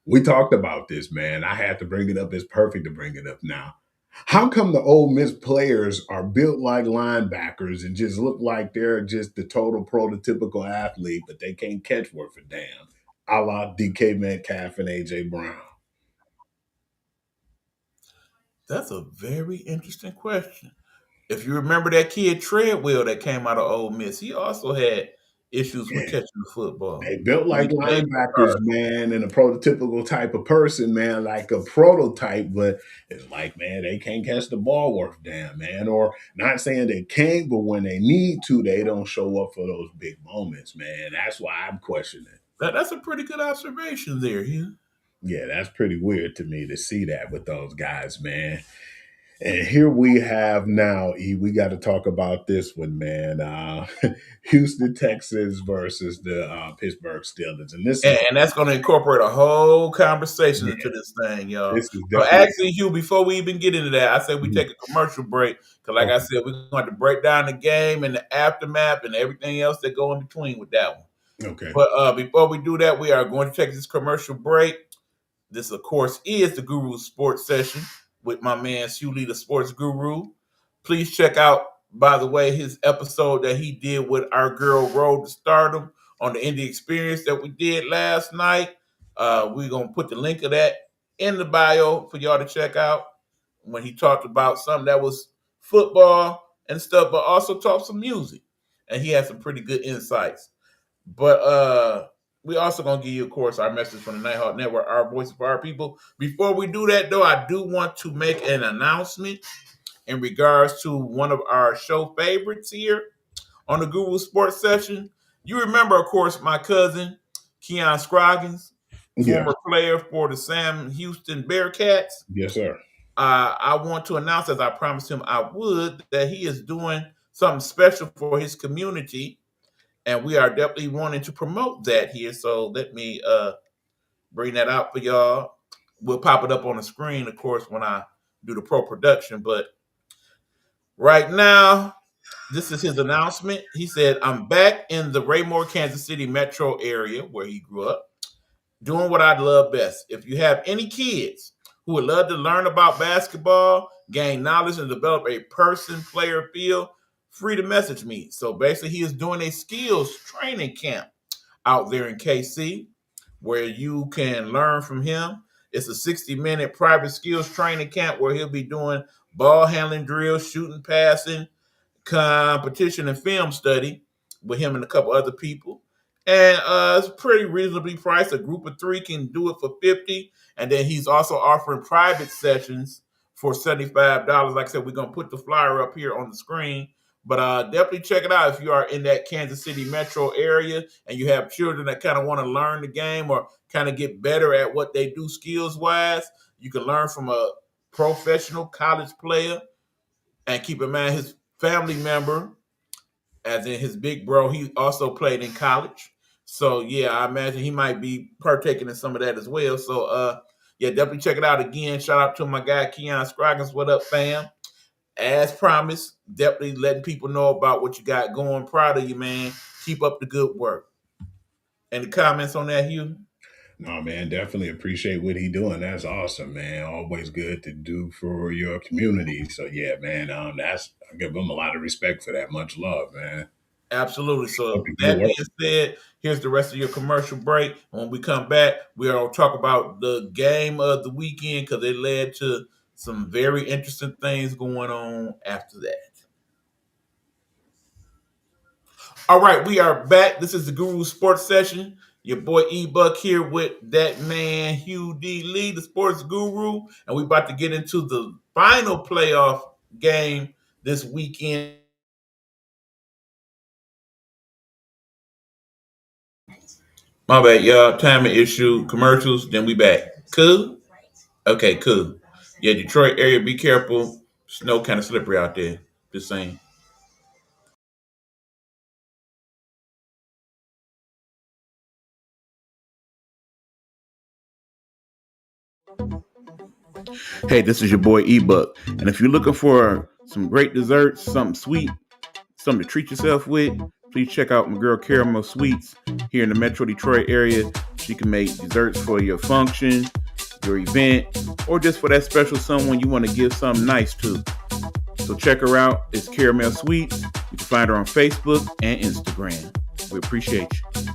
We talked about this, man. I had to bring it up. It's perfect to bring it up now. How come the Ole Miss players are built like linebackers and just look like they're just the total prototypical athlete, but they can't catch worth a damn? A la DK Metcalf and AJ Brown? That's a very interesting question. If you remember that kid Treadwell that came out of Ole Miss, he also had issues with catching the football. They built like linebackers, man, and a prototypical type of person, man, like a prototype, but it's like, man, they can't catch the ball worth damn, man. Or not saying they can't, but when they need to, they don't show up for those big moments, man. That's why I'm questioning. That's a pretty good observation there, Yeah, that's pretty weird to me to see that with those guys, man. And here we have now, we got to talk about this one, man. Houston Texans versus the Pittsburgh Steelers. And that's going to incorporate a whole conversation into this thing, y'all. So actually, Hugh, before we even get into that, I said we take a commercial break because, like I said, we're going to break down the game and the aftermath and everything else that go in between with that one. Okay. But before we do that, we are going to take this commercial break. This, of course, is the Guru Sports Session with my man, Hugh Lee, the Sports Guru. Please check out, by the way, his episode that he did with our girl Road to Stardom on the Indie Experience that we did last night. We're going to put the link of that in the bio for y'all to check out when he talked about something that was football and stuff, but also talked some music. And he had some pretty good insights. But we also going to give you, of course, our message from the Nighthawk Network, our voice for our people. Before we do that, though, I do want to make an announcement in regards to one of our show favorites here on the Guru Sports Session. You remember, of course, my cousin, Keon Scroggins, former player for the Sam Houston Bearcats. Yes, sir. I want to announce, as I promised him I would, that he is doing something special for his community. And we are definitely wanting to promote that here. So let me bring that out for y'all. We'll pop it up on the screen, of course, when I do the pro production. But right now, this is his announcement. He said, I'm back in the Raymore, Kansas City metro area where he grew up, doing what I love best. If you have any kids who would love to learn about basketball, gain knowledge, and develop a person-player feel, free to message me. So basically, he is doing a skills training camp out there in KC where you can learn from him. It's a 60-minute private skills training camp where he'll be doing ball handling drills, shooting, passing, competition, and film study with him and a couple other people. And it's pretty reasonably priced. A group of 3 can do it for $50. And then he's also offering private sessions for $75. Like I said, we're going to put the flyer up here on the screen. But definitely check it out if you are in that Kansas City metro area and you have children that kind of want to learn the game or kind of get better at what they do skills-wise. You can learn from a professional college player. And keep in mind, his family member, as in his big bro, he also played in college. So yeah, I imagine he might be partaking in some of that as well. So yeah, definitely check it out again. Shout out to my guy Keon Scroggins. What up, fam? As promised, definitely letting people know about what you got going. Proud of you, man. Keep up the good work. Any comments on that, Hugh? No, man, definitely appreciate what he doing. That's awesome, man. Always good to do for your community. So yeah, man, that's I give him a lot of respect for that. Much love, man. Absolutely. Up So to good that work. being said, here's the rest of your commercial break. When we come back, we'll talk about the game of the weekend because it led to some very interesting things going on after that. All right, we are back. This is the Guru Sports Session. Your boy E Buck here with that man Hugh D. Lee, the sports guru, and we about to get into the final playoff game this weekend. My bad, y'all. Timing issue, commercials, then we back. Cool? Okay, cool. Yeah, Detroit area, be careful. Snow kind of slippery out there. Just saying. Hey, this is your boy Ebuck. And if you're looking for some great desserts, something sweet, something to treat yourself with, please check out my girl Caramel Sweets here in the Metro Detroit area. She can make desserts for your function, your event, or just for that special someone you want to give something nice to. So check her out. It's Caramel Sweets. You can find her on Facebook and Instagram. We appreciate you.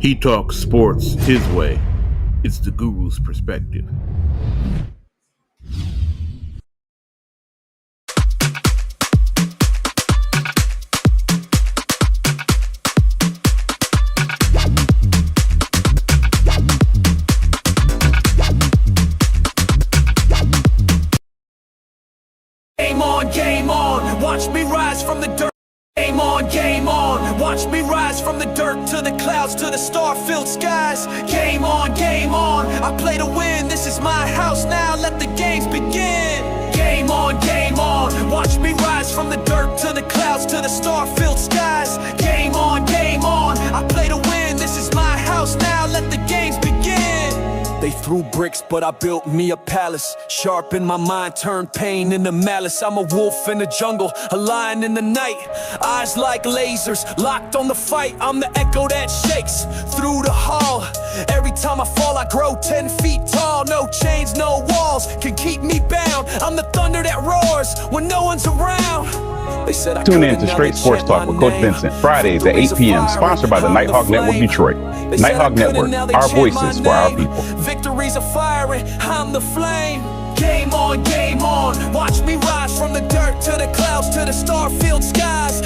He talks sports his way. It's the Guru's perspective. Game on, watch me rise from the dirt. Game on, watch me rise from the dirt to the clouds to the star-filled skies. Game on, I play to win, this is my house now, let the games begin. Game on, watch me rise from the dirt to the clouds to the star-filled skies. Game on, I play to win, this is my house now, let the games begin. They threw bricks, but I built me a palace. Sharp in my mind, turned pain into malice. I'm a wolf in the jungle, a lion in the night. Eyes like lasers, locked on the fight. I'm the echo that shakes through the hall. Every time I fall, I grow 10 feet tall. No chains, no walls can keep me bound. I'm the thunder that roars when no one's around. Tune in to Straight Sports Talk with Coach Vincent, Fridays at 8 p.m., sponsored by the Nighthawk Network Detroit. Nighthawk Network, our voices for our people. Victories are firing, I'm the flame. Game on, watch me rise from the dirt to the clouds to the star-filled skies.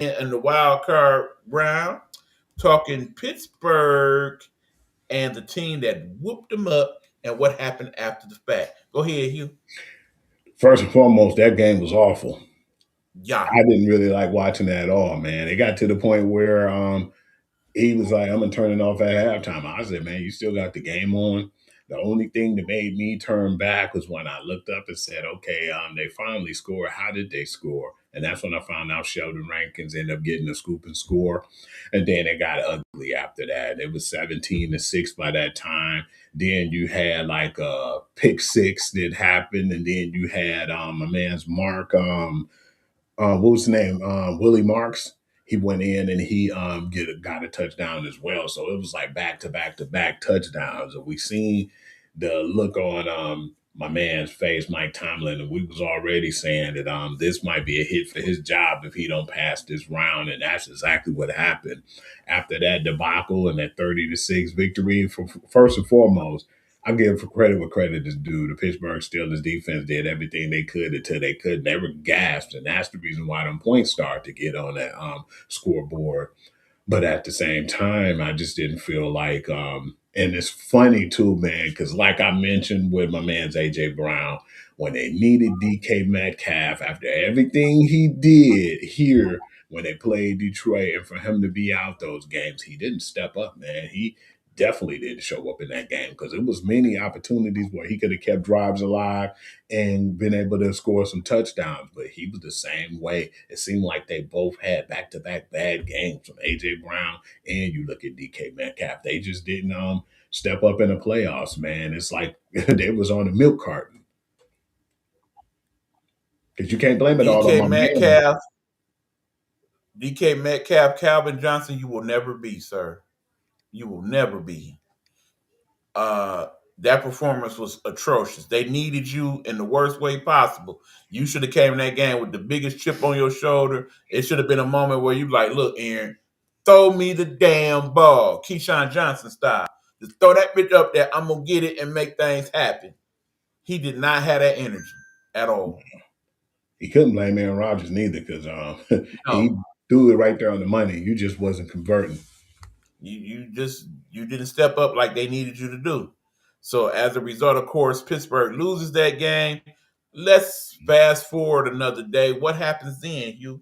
And the wild card round, talking Pittsburgh and the team that whooped them up and what happened after the fact. Go ahead, Hugh. First and foremost, that game was awful. Yeah. I didn't really like watching that at all, man. It got to the point where he was like, I'm gonna turn it off at halftime. I said, man, you still got the game on. The only thing that made me turn back was when I looked up and said, okay, they finally scored. How did they score? And that's when I found out Sheldon Rankins ended up getting a scoop and score. And then it got ugly after that. It was 17-6 by that time. Then you had like a pick six that happened. And then you had my man's Mark, what was his name? Willie Marks. He went in and he got a touchdown as well. So it was like back to back to back touchdowns. And we seen the look on my man's face, Mike Tomlin, and we was already saying that this might be a hit for his job if he don't pass this round. And that's exactly what happened. After that debacle and that 30-6 victory, first and foremost, I give for credit what credit is due. The Pittsburgh Steelers defense did everything they could until they couldn't. They were gasped, and that's the reason why them points started to get on that scoreboard. But at the same time, I just didn't feel like, and it's funny too, man, because like I mentioned with my man's AJ Brown, when they needed DK Metcalf after everything he did here when they played Detroit, and for him to be out those games, he didn't step up, man. He definitely didn't show up in that game because it was many opportunities where he could have kept drives alive and been able to score some touchdowns, but he was the same way. It seemed like they both had back-to-back bad games from AJ Brown and you look at DK Metcalf. They just didn't step up in the playoffs, man. It's like they was on a milk carton. Because you can't blame it all on my man. DK Metcalf, Calvin Johnson, you will never be, sir. You will never be. That performance was atrocious. They needed you in the worst way possible. You should have came in that game with the biggest chip on your shoulder. It should have been a moment where you like, look, Aaron, throw me the damn ball, Keyshawn Johnson style. Just throw that bitch up there. I'm gonna get it and make things happen. He did not have that energy at all. He couldn't blame Aaron Rodgers neither because he threw it right there on the money. You just wasn't converting. You didn't step up like they needed you to do. So as a result, of course, Pittsburgh loses that game. Let's fast forward another day. What happens then, Hugh?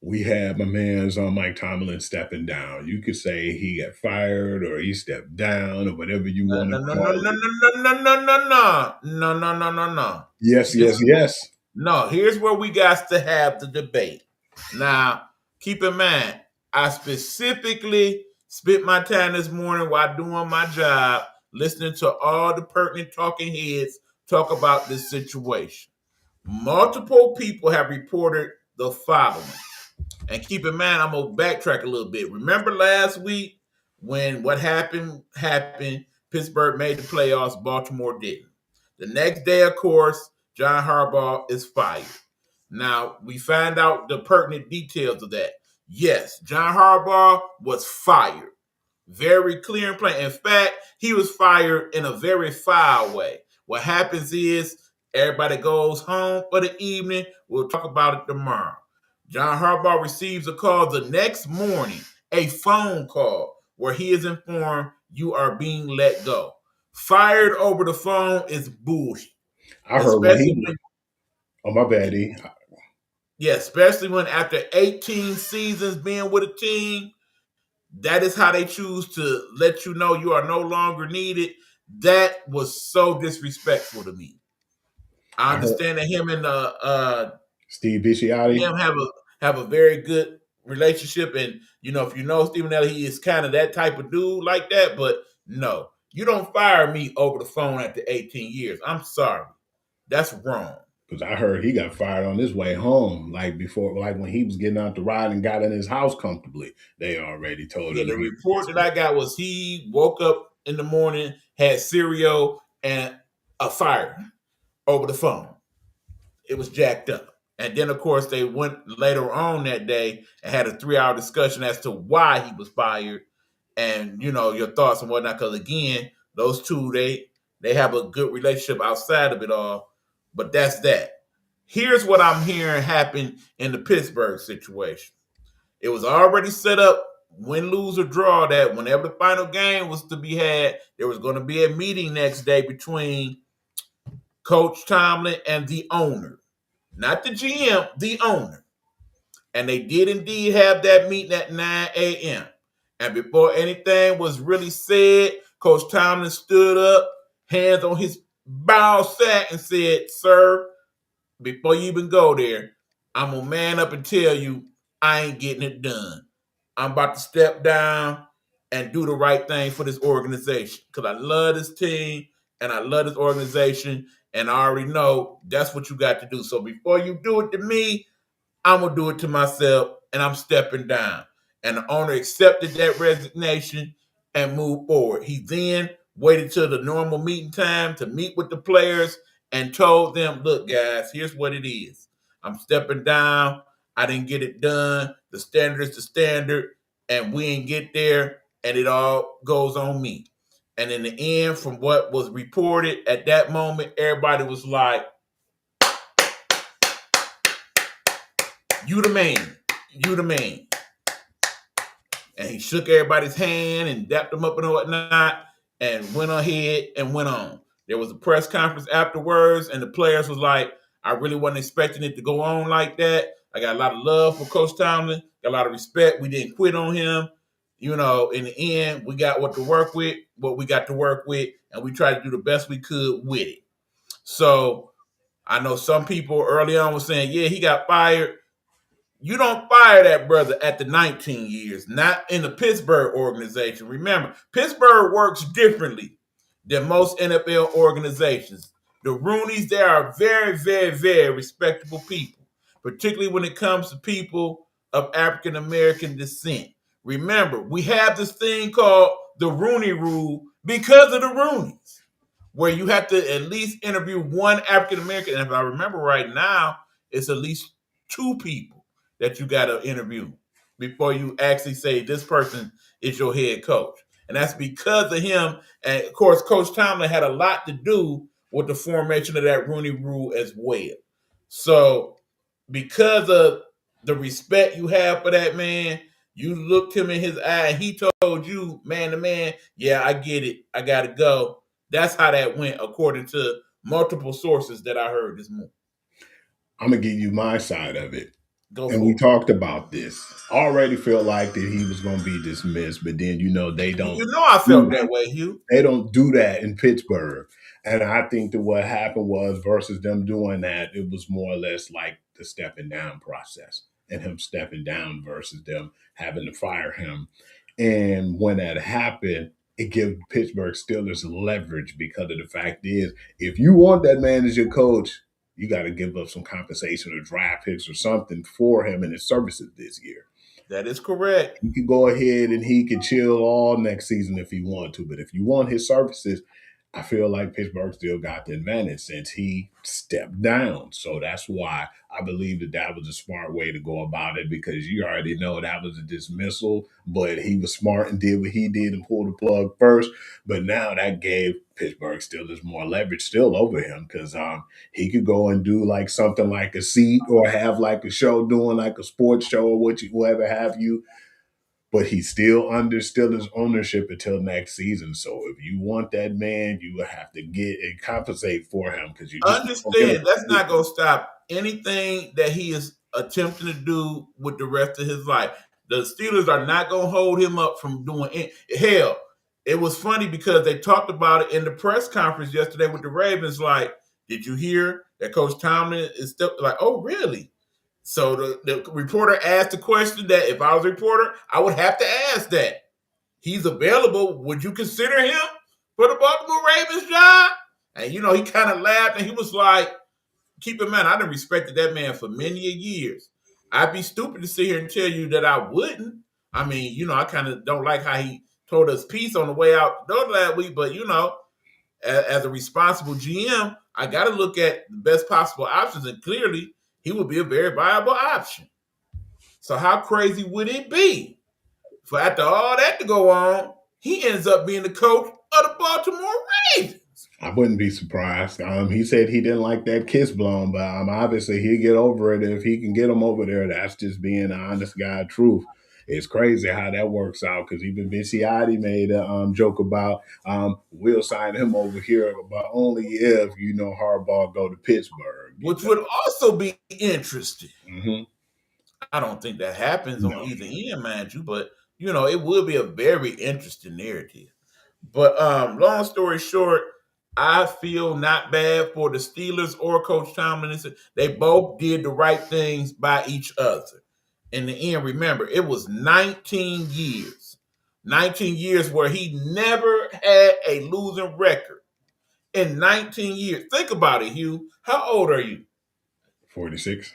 We had my man's Mike Tomlin stepping down. You could say he got fired or he stepped down or whatever you want to call it. No. Yes. No, here's where we got to have the debate. Now, keep in mind, I specifically spent my time this morning while doing my job listening to all the pertinent talking heads talk about this situation. Multiple people have reported the following. And keep in mind, I'm going to backtrack a little bit. Remember last week when what happened, Pittsburgh made the playoffs, Baltimore didn't. The next day, of course, John Harbaugh is fired. Now, we find out the pertinent details of that. Yes, John Harbaugh was fired. Very clear and plain. In fact, he was fired in a very foul way. What happens is everybody goes home for the evening. We'll talk about it tomorrow. John Harbaugh receives a call the next morning, a phone call, where he is informed you are being let go. Fired over the phone is bullshit. I heard my bad, E. Yeah, especially when after 18 seasons being with a team, that is how they choose to let you know you are no longer needed. That was so disrespectful to me. I understand that him and Steve Bisciotti have a very good relationship, and if you know Stephen L, he is kind of that type of dude like that. But no, you don't fire me over the phone after 18 years. I'm sorry, that's wrong. Because I heard he got fired on his way home, like when he was getting out the ride and got in his house comfortably. They already told him. The report that I got was he woke up in the morning, had cereal and a fire over the phone. It was jacked up. And then, of course, they went later on that day and had a 3-hour discussion as to why he was fired and, your thoughts and whatnot. Because, again, those two, they have a good relationship outside of it all. But that's that. Here's what I'm hearing happen in the Pittsburgh situation. It was already set up, win, lose, or draw, that whenever the final game was to be had, there was going to be a meeting next day between Coach Tomlin and the owner. Not the GM, the owner. And they did indeed have that meeting at 9 a.m. And before anything was really said, Coach Tomlin stood up, hands on his ball sack, and said, "Sir, before you even go there, I'm going to man up and tell you I ain't getting it done. I'm about to step down and do the right thing for this organization because I love this team and I love this organization, and I already know that's what you got to do. So before you do it to me, I'm going to do it to myself, and I'm stepping down." And the owner accepted that resignation and moved forward. He then waited till the normal meeting time to meet with the players and told them, "Look, guys, here's what it is. I'm stepping down. I didn't get it done. The standard is the standard, and we ain't get there, and it all goes on me." And in the end, from what was reported at that moment, everybody was like, you the man. You the man. And he shook everybody's hand and dapped them up and whatnot and went ahead and went on. There was a press conference afterwards, and the players was like, I really wasn't expecting it to go on like that. I got a lot of love for Coach Tomlin, got a lot of respect. We didn't quit on him. You know, in the end, we got what we got to work with, and we tried to do the best we could with it. So I know some people early on were saying, yeah, he got fired. You don't fire that brother at the 19 years, not in the Pittsburgh organization. Remember, Pittsburgh works differently than most NFL organizations. The Rooneys, they are very, very, very respectable people, particularly when it comes to people of African American descent. Remember, we have this thing called the Rooney Rule because of the Rooneys, where you have to at least interview one African American. And if I remember right now, it's at least two people that you got to interview before you actually say this person is your head coach. And that's because of him. And of course, Coach Tomlin had a lot to do with the formation of that Rooney Rule as well. So because of the respect you have for that man, you looked him in his eye and he told you, man to man, yeah, I get it. I got to go. That's how that went, according to multiple sources that I heard this morning. I'm going to give you my side of it. And we talked about this. Already felt like that he was going to be dismissed, but then, they don't. I felt that way, Hugh. They don't do that in Pittsburgh. And I think that what happened was, versus them doing that, it was more or less like the stepping down process and him stepping down versus them having to fire him. And when that happened, it gave Pittsburgh Steelers leverage because of the fact is, if you want that man as your coach, you got to give up some compensation or draft picks or something for him and his services this year. That is correct. He could go ahead and he could chill all next season if he wanted to. But if you want his services, I feel like Pittsburgh still got the advantage since he stepped down. So that's why I believe that was a smart way to go about it, because you already know that was a dismissal, but he was smart and did what he did and pulled the plug first. But now that gave Pittsburgh Steelers more leverage still over him, because he could go and do like something like a seat or have like a show doing like a sports show or whatever have you. But he's still under Steelers ownership until next season. So if you want that man, you will have to get and compensate for him, because you just understand that's not going to stop anything that he is attempting to do with the rest of his life. The Steelers are not going to hold him up from doing it. Hell, it was funny because they talked about it in the press conference yesterday with the Ravens. Like, did you hear that Coach Tomlin is still like, oh, really? So the reporter asked the question that if I was a reporter, I would have to ask that. He's available. Would you consider him for the Baltimore Ravens job? And, he kind of laughed and he was like, keep in mind, I done respected that man for many years. I'd be stupid to sit here and tell you that I wouldn't. I mean, I kind of don't like how he told us peace on the way out the door last week, but, as a responsible GM, I got to look at the best possible options, and clearly he would be a very viable option. So how crazy would it be for after all that to go on, he ends up being the coach of the Baltimore Ravens? I wouldn't be surprised. He said he didn't like that kiss blown, but obviously he'll get over it if he can get him over there. That's just being an honest guy truth. It's crazy how that works out, because even Bisciotti made a joke about we'll sign him over here, but only if, Harbaugh go to Pittsburgh. Which would also be interesting. Mm-hmm. I don't think that happens on either end, mind you, but, it would be a very interesting narrative. But long story short, I feel not bad for the Steelers or Coach Tomlin. They both did the right things by each other. In the end, remember, it was 19 years. 19 years where he never had a losing record. In 19 years. Think about it, Hugh. How old are you? 46.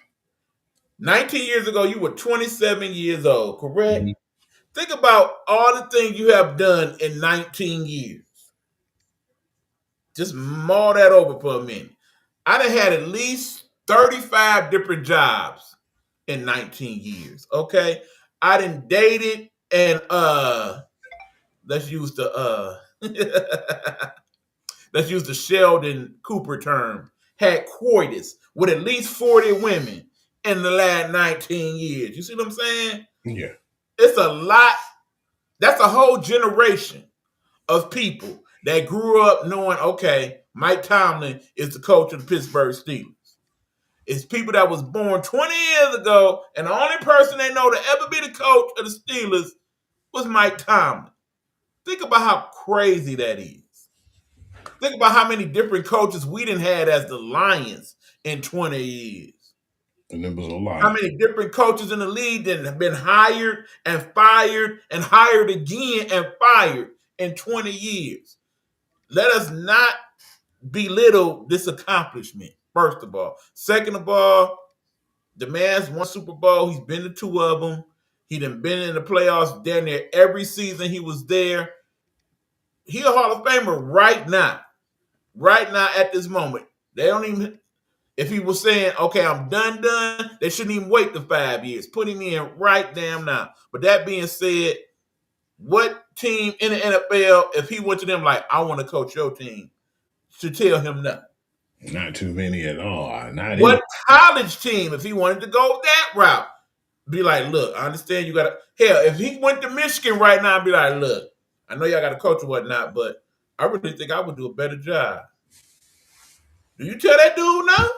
19 years ago, you were 27 years old, correct? Mm-hmm. Think about all the things you have done in 19 years. Just mull that over for a minute. I done had at least 35 different jobs in 19 years, okay? I done dated and let's use the let's use the Sheldon Cooper term, had coitus with at least 40 women in the last 19 years. You see what I'm saying? Yeah. It's a lot. That's a whole generation of people that grew up knowing, okay, Mike Tomlin is the coach of the Pittsburgh Steelers. It's people that was born 20 years ago, and the only person they know to ever be the coach of the Steelers was Mike Tomlin. Think about how crazy that is. Think about how many different coaches we done had as the Lions in 20 years. And it was a lot. How many different coaches in the league that have been hired and fired and hired again and fired in 20 years. Let us not belittle this accomplishment, first of all. Second of all, the man's won Super Bowl. He's been to 2 of them. He done been in the playoffs down there every season he was there. He a Hall of Famer right now. Right now at this moment. They don't even, if he was saying, okay, I'm done, they shouldn't even wait the 5 years. Put him in right damn now. But that being said, what team in the NFL, if he went to them like, I want to coach your team, should tell him no? Not too many at all. What college team, if he wanted to go that route, be like, look, I understand you got to, hell, if he went to Michigan right now, I'd be like, look, I know y'all got a coach or whatnot, but I really think I would do a better job. Do you tell that dude no?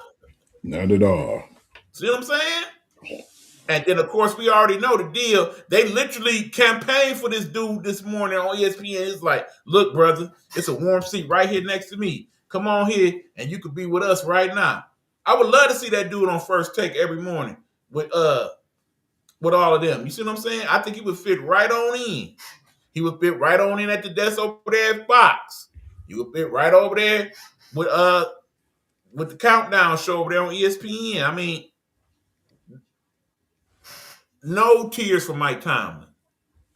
Not at all. See what I'm saying? And then, of course, we already know the deal. They literally campaigned for this dude this morning on ESPN. It's like, look, brother, it's a warm seat right here next to me. Come on here, and you could be with us right now. I would love to see that dude on First Take every morning with all of them. You see what I'm saying? I think he would fit right on in. He would fit right on in at the desk over there at Fox. He would fit right over there with the Countdown show over there on ESPN. I mean, no tears for Mike Tomlin.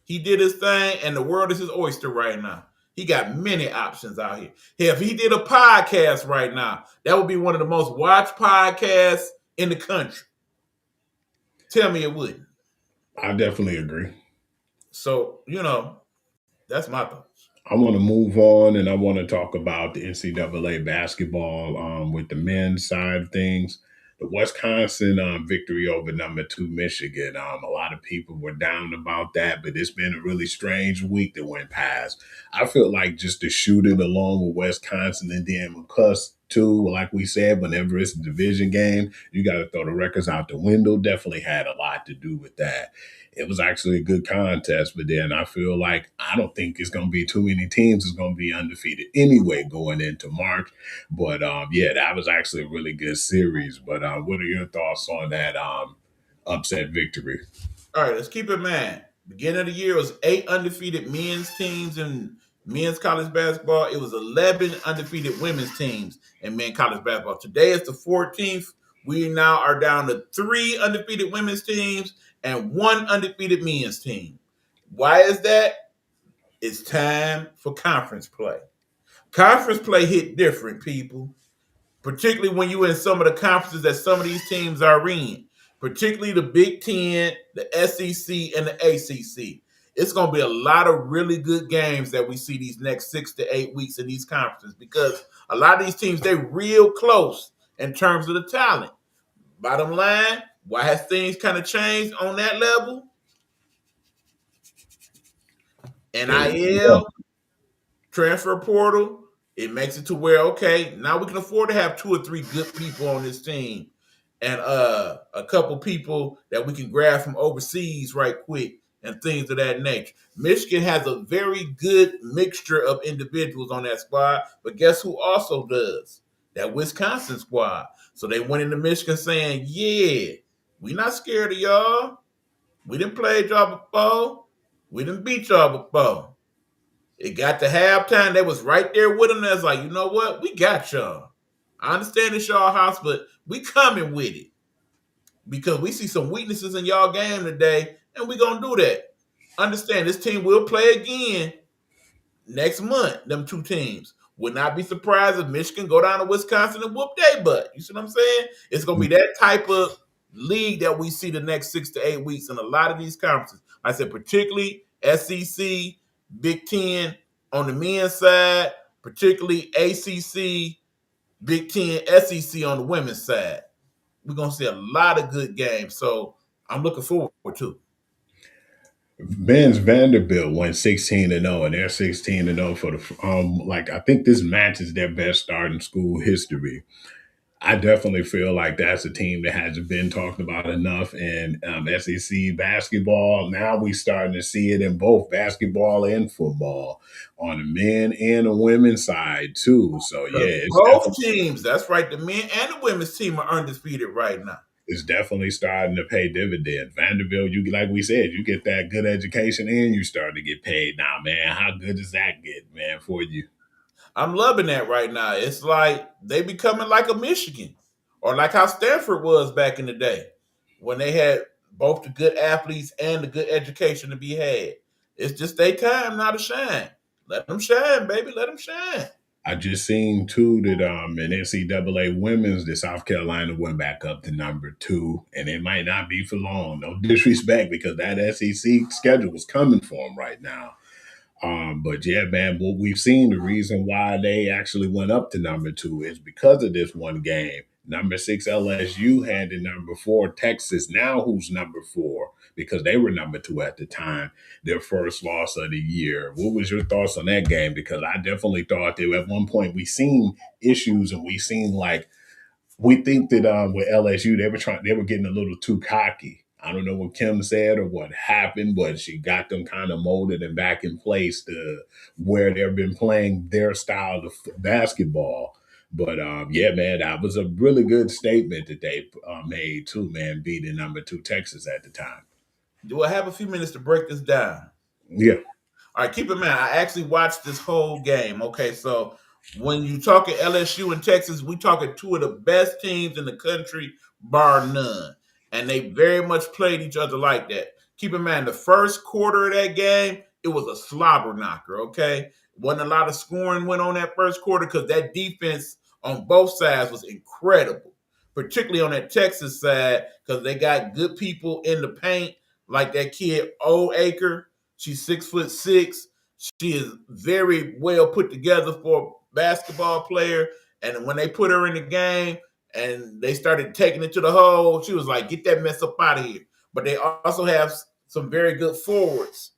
He did his thing, and the world is his oyster right now. He got many options out here. If he did a podcast right now, that would be one of the most watched podcasts in the country. Tell me it wouldn't. I definitely agree. So, that's my thoughts. I want to move on, and I want to talk about the NCAA basketball with the men's side of things. The Wisconsin victory over number 2 Michigan. A lot of people were down about that, but it's been a really strange week that went past. I feel like just to shoot it along with Wisconsin and then McCuss too, like we said, whenever it's a division game, you got to throw the records out the window. Definitely had a lot to do with that. It was actually a good contest, but then I feel like I don't think it's going to be too many teams that's going to be undefeated anyway going into March. But yeah, that was actually a really good series. But what are your thoughts on that upset victory? All right, let's keep in mind. Beginning of the year, it was 8 undefeated men's teams in men's college basketball. It was 11 undefeated women's teams in men's college basketball. Today is the 14th. We now are down to 3 undefeated women's teams and 1 undefeated men's team. Why is that? It's time for conference play. Conference play hit different, people, particularly when you're in some of the conferences that some of these teams are in, particularly the Big Ten, the SEC, and the ACC. It's going to be a lot of really good games that we see these next 6 to 8 weeks in these conferences because a lot of these teams, they're real close in terms of the talent. Bottom line, why has things kind of changed on that level? NIL, transfer portal, it makes it to where, okay, now we can afford to have 2 or 3 good people on this team and a couple people that we can grab from overseas right quick and things of that nature. Michigan has a very good mixture of individuals on that squad, but guess who also does? That Wisconsin squad. So they went into Michigan saying, yeah, we not scared of y'all. We didn't play y'all before. We didn't beat y'all before. It got to halftime. They was right there with them. That's like, you know what? We got y'all. I understand it's y'all house, but we coming with it. Because we see some weaknesses in y'all game today, and we going to do that. Understand, this team will play again next month, them 2 teams. Would not be surprised if Michigan go down to Wisconsin and whoop their butt. You see what I'm saying? It's going to be that type of league that we see the next 6 to 8 weeks in a lot of these conferences. I said particularly SEC, Big Ten, on the men's side, particularly ACC, Big Ten, SEC on the women's side. We're going to see a lot of good games. So I'm looking forward to it. Men's Vanderbilt went 16-0, and they're 16-0 for the I think this matches their best start in school history. I definitely feel like that's a team that hasn't been talked about enough in SEC basketball. Now we starting to see it in both basketball and football on the men and the women's side too. So yeah, both teams. That's right. The men and the women's team are undisputed right now. It's definitely starting to pay dividends. Vanderbilt, like we said, you get that good education and you start to get paid now, man. How good does that get, man, for you? I'm loving that right now. It's like they becoming like a Michigan or like how Stanford was back in the day when they had both the good athletes and the good education to be had. It's just their time now to shine. Let them shine, baby. Let them shine. I just seen too that in NCAA women's, the South Carolina went back up to number 2, and it might not be for long. No disrespect, because that SEC schedule is coming for them right now. But yeah, man, what we've seen, the reason why they actually went up to number 2 is because of this one game. Number 6 LSU handed number 4 Texas, now who's number 4, because they were number 2 at the time, their first loss of the year. What was your thoughts on that game? Because I definitely thought that at one point we seen issues, and we seen we think that with LSU they were getting a little too cocky. I don't know what Kim said or what happened, but she got them kind of molded and back in place to where they've been playing their style of basketball. But yeah, man, that was a really good statement that they made too, man, beating number 2 Texas at the time. Do I have a few minutes to break this down? Yeah. All right, keep in mind, I actually watched this whole game. Okay, so when you talk at LSU and Texas, we talking 2 of the best teams in the country, bar none. And they very much played each other like that. Keep in mind, the first quarter of that game, it was a slobber knocker, okay? Wasn't a lot of scoring went on that first quarter because that defense on both sides was incredible, particularly on that Texas side because they got good people in the paint, like that kid, Oldacre. She's 6'6". She is very well put together for a basketball player. And when they put her in the game, and they started taking it to the hole, she was like, get that mess up out of here. But they also have some very good forwards,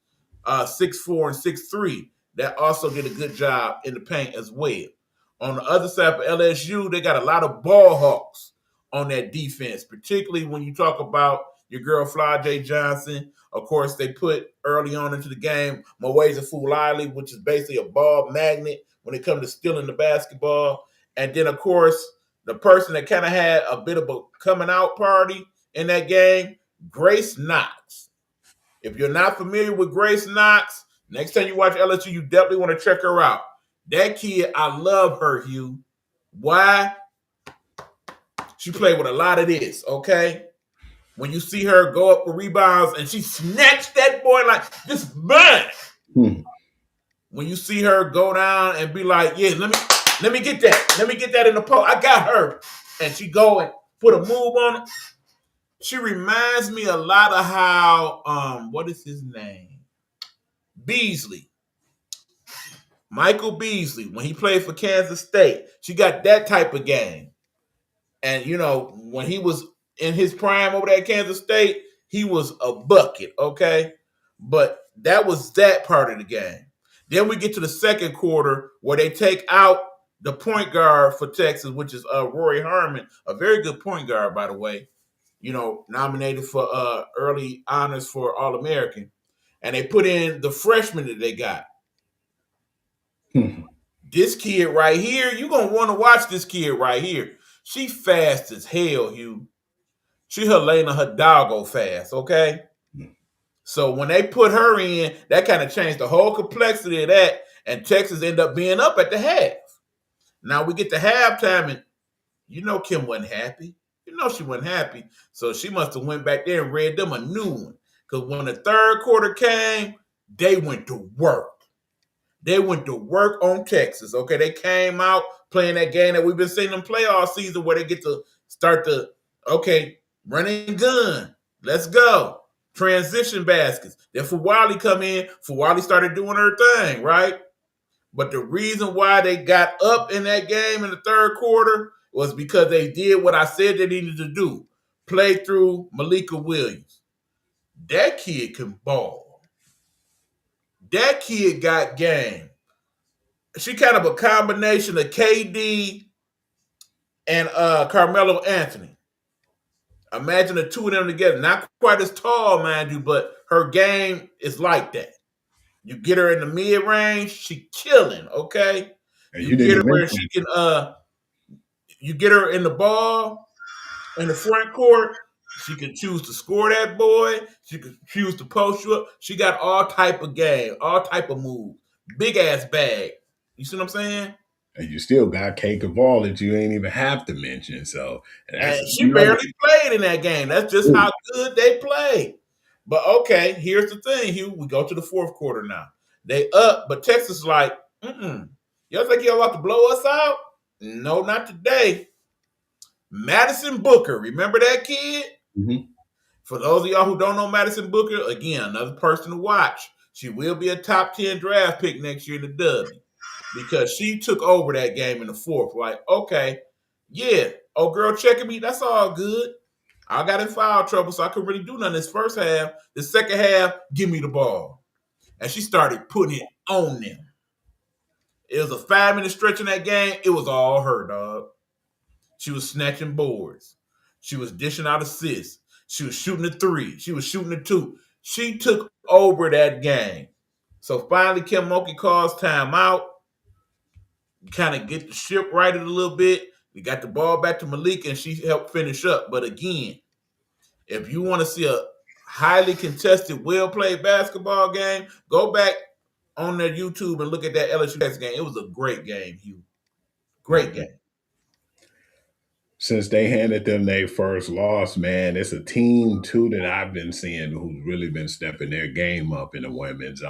6'4" and 6'3", that also did a good job in the paint as well. On the other side for LSU, they got a lot of ball hawks on that defense, particularly when you talk about your girl Flau'jae Johnson. Of course, they put early on into the game Mweza Fulali, which is basically a ball magnet when it comes to stealing the basketball. And then, of course, the person that kind of had a bit of a coming out party in that game, Grace Knox. If you're not familiar with Grace Knox, next time you watch LSU, you definitely want to check her out. That kid, I love her, Hugh. Why? She played with a lot of this, okay? When you see her go up for rebounds and she snatched that boy like, this is mine. When you see her go down and be like, yeah, let me get that. Let me get that in the post. I got her. And she go and put a move on it. She reminds me a lot of how, what is his name? Beasley. Michael Beasley, when he played for Kansas State. She got that type of game. And, you know, when he was in his prime over there at Kansas State, he was a bucket, okay? But that was that part of the game. Then we get to the second quarter where they take out the point guard for Texas, which is Rory Harmon, a very good point guard, by the way, you know, nominated for early honors for All-American. And they put in the freshman that they got. This kid right here, you're going to want to watch this kid right here. She fast as hell, Hugh. She Helena Hidalgo fast, okay? So when they put her in, that kind of changed the whole complexity of that, and Texas ended up being up at the half. Now we get to halftime, and you know Kim wasn't happy. You know she wasn't happy. So she must have went back there and read them a new one. Because when the third quarter came, they went to work. They went to work on Texas, okay? They came out playing that game that we've been seeing them play all season where they get to start to, okay, running gun. Let's go. Transition baskets. Then Fuwali come in. Fuwali started doing her thing, right? But the reason why they got up in that game in the third quarter was because they did what I said they needed to do. Play through Malika Williams. That kid can ball. That kid got game. She kind of a combination of KD and Carmelo Anthony. Imagine the two of them together. Not quite as tall, mind you, but her game is like that. You get her in the mid range, she killing. Okay, And you get her where she can. You get her in the ball in the front court. She can choose to score that boy. She can choose to post you up. She got all type of game, all type of moves. Big ass bag. You see what I'm saying? And you still got Kate Caval that you ain't even have to mention. So and she barely played in that game. That's just how good they played. But okay, here's the thing, Hugh. We go to the fourth quarter now. They up, but Texas is like, y'all think y'all about to blow us out? No, not today. Madison Booker, remember that kid? Mm-hmm. For those of y'all who don't know Madison Booker, again, another person to watch. She will be a top 10 draft pick next year in the W because she took over that game in the fourth. Like, okay, yeah, oh girl checking me, that's all good. I got in foul trouble, so I couldn't really do nothing this first half. The second half, give me the ball. And she started putting it on them. It was a 5-minute stretch in that game. It was all her, dog. She was snatching boards. She was dishing out assists. She was shooting a three. She was shooting a two. She took over that game. So finally, Kim Mulkey calls timeout. Kind of get the ship righted a little bit. We got the ball back to Malika, and she helped finish up. But again, if you want to see a highly contested, well-played basketball game, go back on their YouTube and look at that LSU Texas game. It was a great game, Hugh. Great game. Since they handed them their first loss, man, it's a team, too, that I've been seeing who's really been stepping their game up in the women's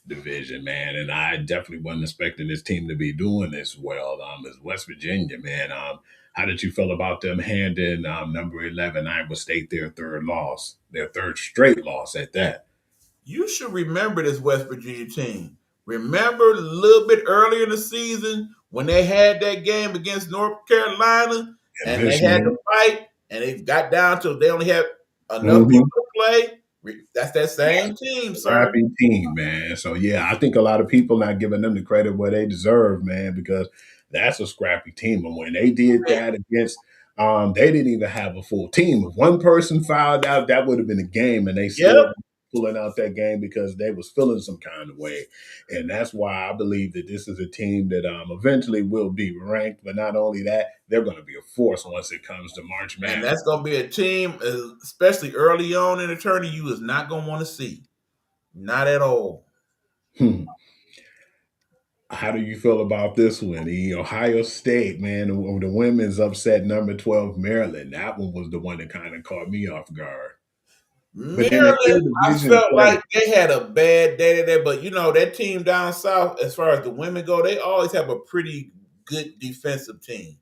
division, man. And I definitely wasn't expecting this team to be doing this well. It's West Virginia, man. How did you feel about them handing number 11 Iowa State their third straight loss at that? You should remember this West Virginia team. Remember a little bit earlier in the season when they had that game against North Carolina and they had to fight and it got down to they only had enough people to play? That's that same team, sir. Scrappy team, man. So, yeah, I think a lot of people not giving them the credit where they deserve, man, because that's a scrappy team. And when they did that against they didn't even have a full team. If one person fouled out, that would have been a game, and they still pulling out that game because they was feeling some kind of way. And that's why I believe that this is a team that eventually will be ranked. But not only that, they're going to be a force once it comes to March Madness. And that's going to be a team, especially early on in the tournament, you is not going to want to see. Not at all. How do you feel about this one? The Ohio State, man, the women's upset number 12 Maryland. That one was the one that kind of caught me off guard. Maryland, I felt like they had a bad day today, but that team down south, as far as the women go, they always have a pretty good defensive team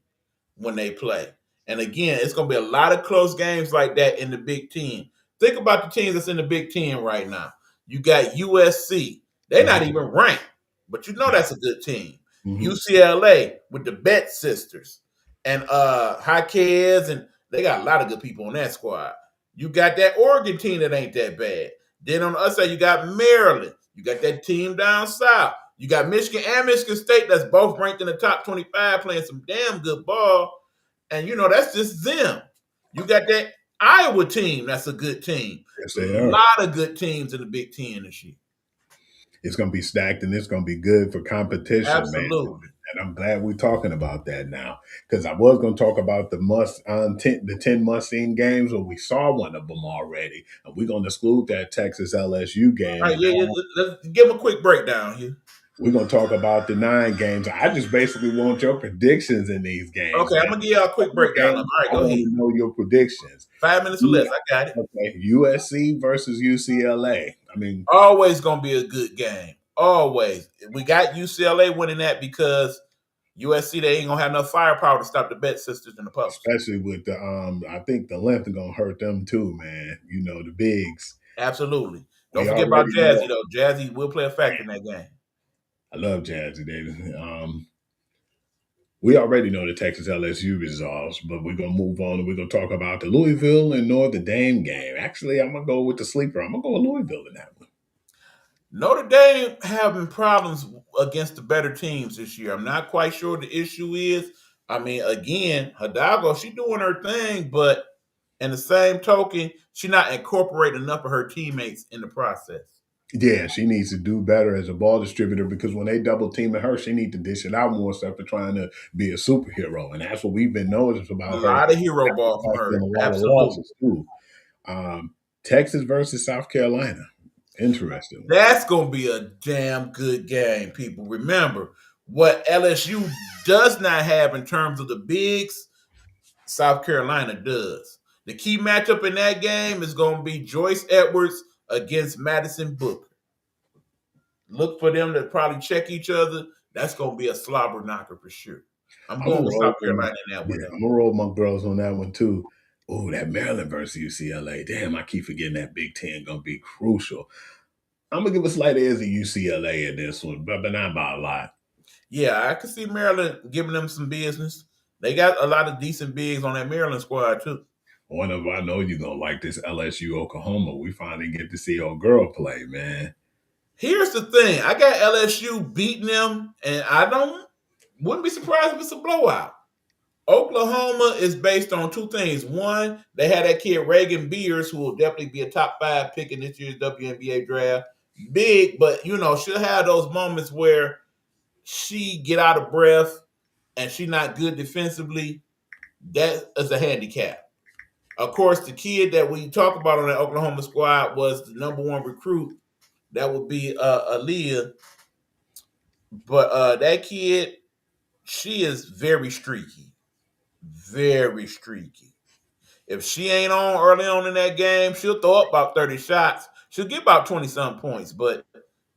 when they play. And again, it's going to be a lot of close games like that in the Big Ten. Think about the teams that's in the Big Ten right now. You got USC. They're not even ranked, but that's a good team. UCLA with the Bet sisters and Jaquez, and they got a lot of good people on that squad. You got that Oregon team that ain't that bad. Then on the other side, you got Maryland. You got that team down south. You got Michigan and Michigan State that's both ranked in the top 25 playing some damn good ball. And, that's just them. You got that Iowa team that's a good team. Yes, they are. A lot of good teams in the Big Ten this year. It's going to be stacked, and it's going to be good for competition, Absolutely. Man. And I'm glad we're talking about that now, because I was going to talk about the 10 must-see games, but we saw one of them already, and we're going to exclude that Texas LSU game. All right, let's give them a quick breakdown here. We're going to talk about the 9 games. I just basically want your predictions in these games. Okay, I'm going to give y'all a quick breakdown. All right, go ahead. I want to know your predictions. 5 minutes or less. I got it. Okay, USC versus UCLA. Always going to be a good game. Always. We got UCLA winning that because USC, they ain't going to have enough firepower to stop the Bet sisters in the post. Especially with the, I think the length is going to hurt them too, man. The bigs. Absolutely. Don't forget about Jazzy, though. Jazzy will play a factor in that game. I love Jazzy Davis. We already know the Texas LSU results, but we're gonna move on and we're gonna talk about the Louisville and Notre Dame game. Actually, I'm gonna go with the sleeper. I'm gonna go with Louisville in that one. Notre Dame having problems against the better teams this year. I'm not quite sure what the issue is. I mean, again, Hidalgo, she doing her thing, but in the same token, she not incorporating enough of her teammates in the process. Yeah, she needs to do better as a ball distributor because when they double teaming her, she needs to dish it out more stuff for trying to be a superhero, and that's what we've been noticing A about her. lot of hero ball from her. A lot of Absolutely. losses too. Texas versus South Carolina. Interesting. That's going to be a damn good game, people. Remember, what LSU does not have in terms of the bigs, South Carolina does. The key matchup in that game is going to be Joyce Edwards against Madison Booker. Look for them to probably check each other. That's going to be a slobber knocker for sure. I'm going with South Carolina in that one. Yeah, I'm going to roll my girls on that one too. Oh, that Maryland versus UCLA. Damn, I keep forgetting that Big Ten going to be crucial. I'm going to give a slight edge to UCLA in this one, but not by a lot. Yeah, I can see Maryland giving them some business. They got a lot of decent bigs on that Maryland squad too. One of I know you're going to like this LSU Oklahoma. We finally get to see old girl play, man. Here's the thing. I got LSU beating them, and wouldn't be surprised if it's a blowout. Oklahoma is based on two things. One, they had that kid Reagan Beers, who will definitely be a top 5 pick in this year's WNBA draft. Big, but she'll have those moments where she get out of breath and she not good defensively. That is a handicap. Of course, the kid that we talk about on the Oklahoma squad was the number 1 recruit. That would be Aaliyah. But that kid, she is very streaky. Very streaky. If she ain't on early on in that game, she'll throw up about 30 shots. She'll get about 20-some points, but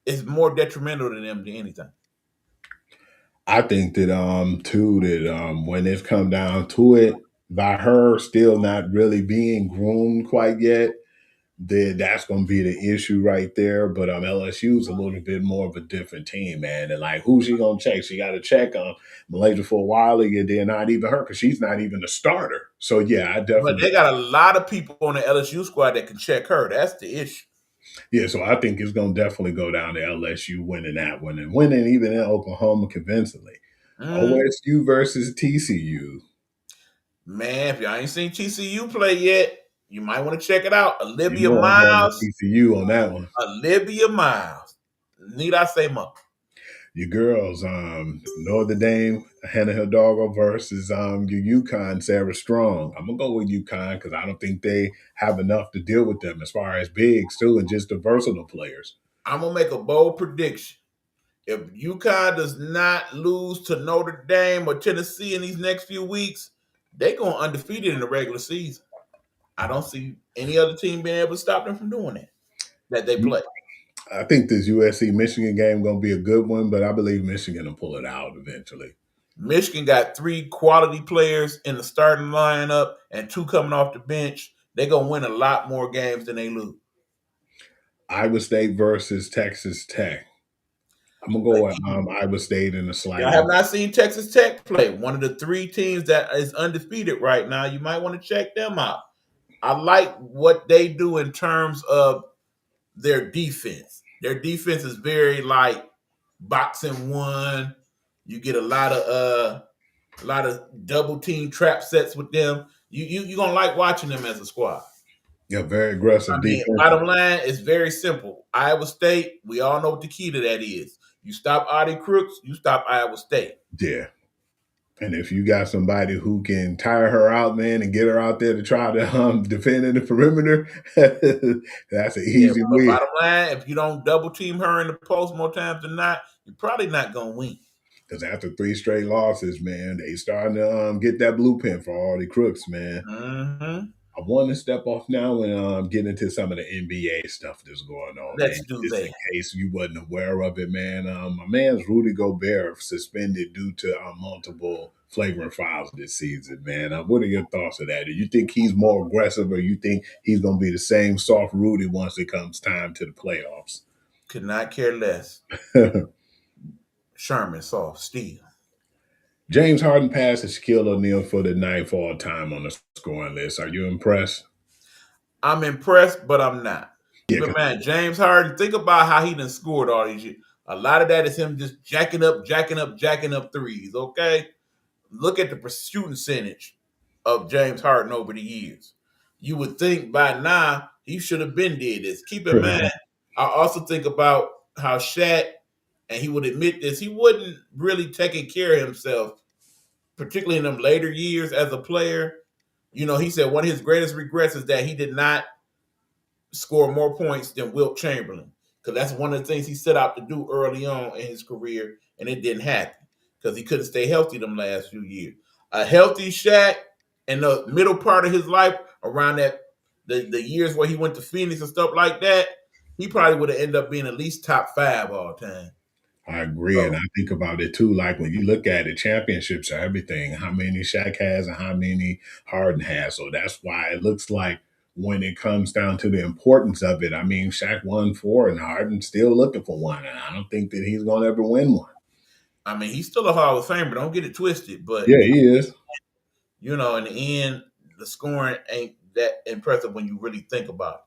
it's more detrimental to them than anything. I think that too that when it's come down to it, by her still not really being groomed quite yet, then that's going to be the issue right there. But LSU's a little bit more of a different team, man. And like, who's she going to check? She got to check on Malaysia for a while, and then not even her because she's not even a starter. So yeah, I definitely. But they got a lot of people on the LSU squad that can check her. That's the issue. Yeah, so I think it's going to definitely go down to LSU winning that one and winning even in Oklahoma convincingly. OSU versus TCU. Man, if y'all ain't seen TCU play yet, you might want to check it out. Olivia Miles. TCU on that one. Olivia Miles. Need I say more? Your girls, Notre Dame, Hannah Hidalgo versus your UConn, Sarah Strong. I'm going to go with UConn because I don't think they have enough to deal with them as far as bigs too and just the versatile players. I'm going to make a bold prediction. If UConn does not lose to Notre Dame or Tennessee in these next few weeks, they're going undefeated in the regular season. I don't see any other team being able to stop them from doing that they play. I think this USC-Michigan game going to be a good one, but I believe Michigan will pull it out eventually. Michigan got 3 quality players in the starting lineup and 2 coming off the bench. They're going to win a lot more games than they lose. Iowa State versus Texas Tech. I'm going to go with Iowa State in the slide. I have not seen Texas Tech play. One of the 3 teams that is undefeated right now. You might want to check them out. I like what they do in terms of their defense. Their defense is very like boxing one. You get a lot of double team trap sets with them. You're gonna like watching them as a squad. Yeah, very aggressive defense. Bottom line is very simple. Iowa State, we all know what the key to that is. You stop Audie Crooks, you stop Iowa State. Yeah. And if you got somebody who can tire her out, man, and get her out there to try to defend in the perimeter, that's an easy win. Bottom line, if you don't double team her in the post more times than not, you're probably not going to win. Because after 3 straight losses, man, they starting to get that blueprint for all the crooks, man. Mm-hmm. I want to step off now and get into some of the NBA stuff that's going on. Let's do that. In case you wasn't aware of it, man. My man's Rudy Gobert suspended due to multiple flagrant fouls this season, man. What are your thoughts of that? Do you think he's more aggressive or you think he's going to be the same soft Rudy once it comes time to the playoffs? Could not care less. Sherman soft steal. James Harden passed Shaquille O'Neal for the ninth all time on the scoring list. Are you impressed? I'm impressed, but I'm not. Yeah, Keep in mind, James Harden, think about how he done scored all these years. A lot of that is him just jacking up threes, okay? Look at the shooting percentage of James Harden over the years. You would think by now he should have been did this. Keep in mind, I also think about how Shaq, and he would admit this, he wasn't really taking care of himself, particularly in them later years as a player. You know, he said one of his greatest regrets is that he did not score more points than Wilt Chamberlain, because that's one of the things he set out to do early on in his career, and it didn't happen because he couldn't stay healthy them last few years. A healthy Shaq in the middle part of his life, around that the years where he went to Phoenix and stuff like that, he probably would have ended up being at least top 5 all time. I agree, and I think about it too. Like when you look at it, championships are everything. How many Shaq has and how many Harden has. So that's why it looks like when it comes down to the importance of it, I mean, Shaq won 4 and Harden's still looking for one, and I don't think that he's going to ever win one. I mean, he's still a Hall of Famer. Don't get it twisted, but yeah, he is. You know, in the end, the scoring ain't that impressive when you really think about it.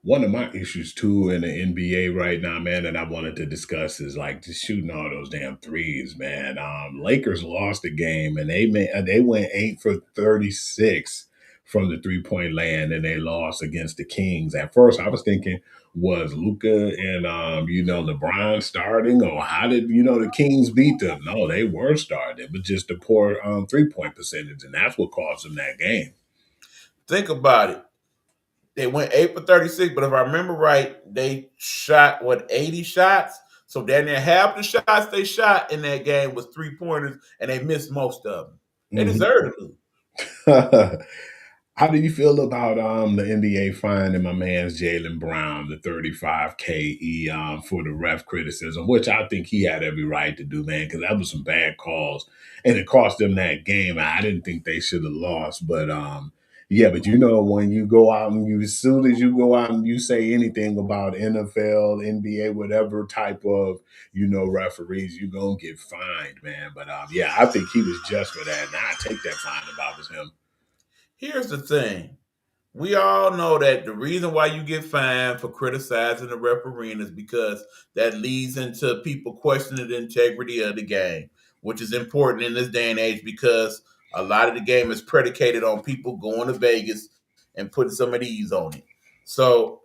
One of my issues too in the NBA right now, man, that I wanted to discuss is like just shooting all those damn threes, man. Lakers lost the game and they went 8 for 36 from the 3-point land and they lost against the Kings. At first, I was thinking, was Luka and LeBron starting, or how did the Kings beat them? No, they were starting, but just the poor 3-point percentage, and that's what cost them that game. Think about it. They went 8 for 36, but if I remember right, they shot 80 shots. So damn near half the shots they shot in that game was 3-pointers, and they missed most of them. They deserved to lose. How do you feel about the NBA finding my man's Jaylen Brown the $35K for the ref criticism, which I think he had every right to do, man, because that was some bad calls and it cost them that game. I didn't think they should have lost, but yeah, but when you go out and as soon as you go out and you say anything about NFL, NBA, whatever type of referees, you're gonna get fined, man. But yeah, I think he was just for that, and I take that fine if I was him. Here's the thing. We all know that the reason why you get fined for criticizing the referee is because that leads into people questioning the integrity of the game, which is important in this day and age because a lot of the game is predicated on people going to Vegas and putting some of these on it. So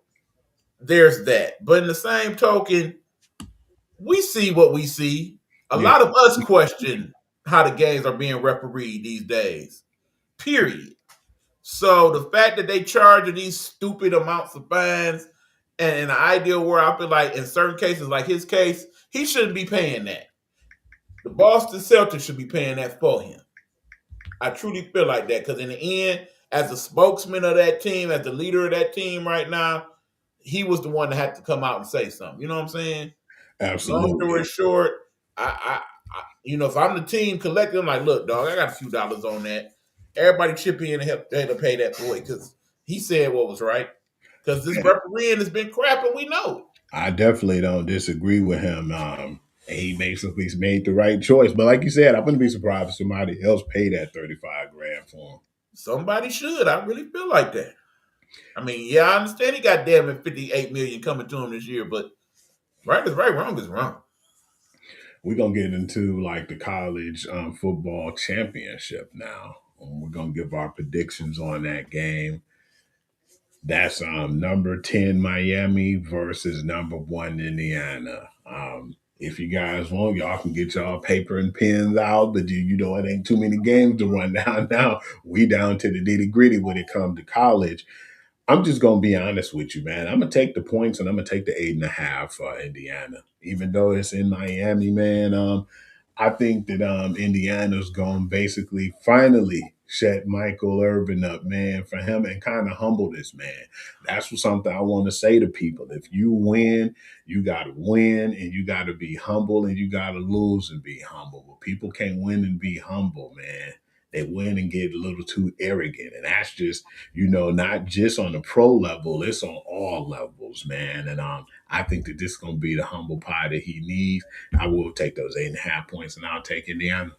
there's that. But in the same token, we see what we see. A lot of us question how the games are being refereed these days, period. So the fact that they charge these stupid amounts of fines, and in an ideal world, I feel like in certain cases, like his case, he shouldn't be paying that. The Boston Celtics should be paying that for him. I truly feel like that because in the end, as a spokesman of that team, as the leader of that team right now, he was the one that had to come out and say something. You know what I'm saying? Absolutely. Long story short, I if I'm the team collecting, I'm like, look, dog, I got a few dollars on that. Everybody chip in and help to pay that boy because he said what was right. Because this refereeing has been crap and we know it. I definitely don't disagree with him. He basically made the right choice. But like you said, I wouldn't be surprised if somebody else paid that $35,000 for him. Somebody should. I really feel like that. I mean, yeah, I understand he got damn it $58 million coming to him this year, but right is right, wrong is wrong. We're going to get into like the college football championship now. We're going to give our predictions on that game. That's number 10 Miami versus number 1 Indiana. If you guys want, y'all can get y'all paper and pens out, but it ain't too many games to run down now. We down to the nitty-gritty when it comes to college. I'm just going to be honest with you, man. I'm going to take the points and I'm going to take the 8.5 for Indiana. Even though it's in Miami, man, I think that Indiana's going to basically finally shut Michael Irvin up, man, for him and kind of humble this man. That's something I want to say to people. If you win, you got to win and you got to be humble and you got to lose and be humble. But people can't win and be humble, man. they win and get a little too arrogant. And that's just, not just on the pro level, it's on all levels, man. And I think that this is going to be the humble pie that he needs. I will take those 8.5 points, and I'll take Indiana.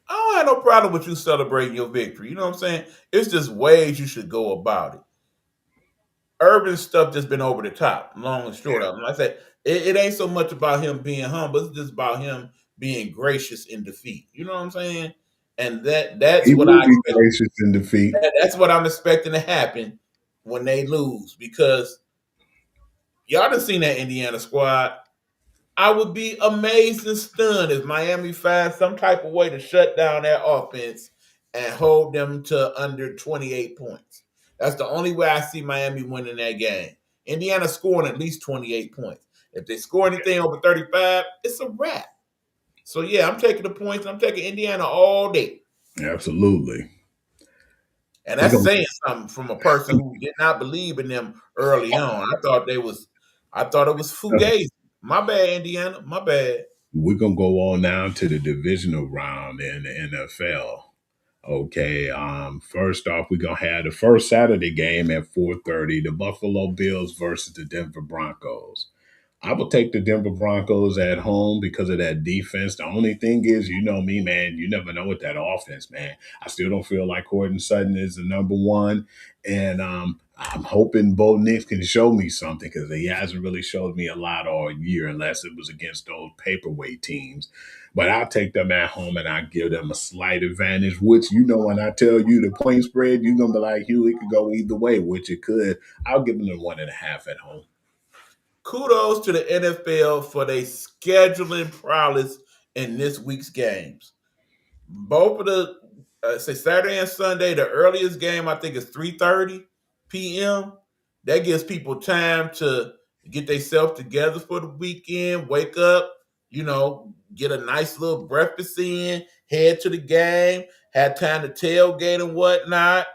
I don't have no problem with you celebrating your victory. You know what I'm saying? It's just ways you should go about it. Urban stuff just been over the top, long and short of it. Like I said, it ain't so much about him being humble. It's just about him being gracious in defeat. You know what I'm saying? And that's He what will be gracious in defeat. that's what I'm expecting to happen when they lose, because y'all done seen that Indiana squad. I would be amazed and stunned if Miami finds some type of way to shut down their offense and hold them to under 28 points. That's the only way I see Miami winning that game. Indiana scoring at least 28 points. If they score anything over 35, it's a wrap. So, yeah, I'm taking the points. I'm taking Indiana all day. Absolutely. And that's saying something from a person who did not believe in them early on. I thought it was fugazi. My bad, Indiana. My bad. We're going to go on now to the divisional round in the NFL. Okay, first off, we're going to have the first Saturday game at 4:30, the Buffalo Bills versus the Denver Broncos. I will take the Denver Broncos at home because of that defense. The only thing is, you know me, man, you never know with that offense, man. I still don't feel like Courtland Sutton is the number one. And I'm hoping Bo Nix can show me something, because he hasn't really showed me a lot all year unless it was against those paperweight teams. But I'll take them at home and I'll give them a slight advantage, which, when I tell you the point spread, you're going to be like, Hugh, it could go either way, which it could. I'll give them the 1.5 at home. Kudos to the NFL for their scheduling prowess in this week's games. Both of the say Saturday and Sunday, the earliest game I think is 3:30 p.m. That gives people time to get themselves together for the weekend, wake up, get a nice little breakfast in, head to the game, have time to tailgate and whatnot,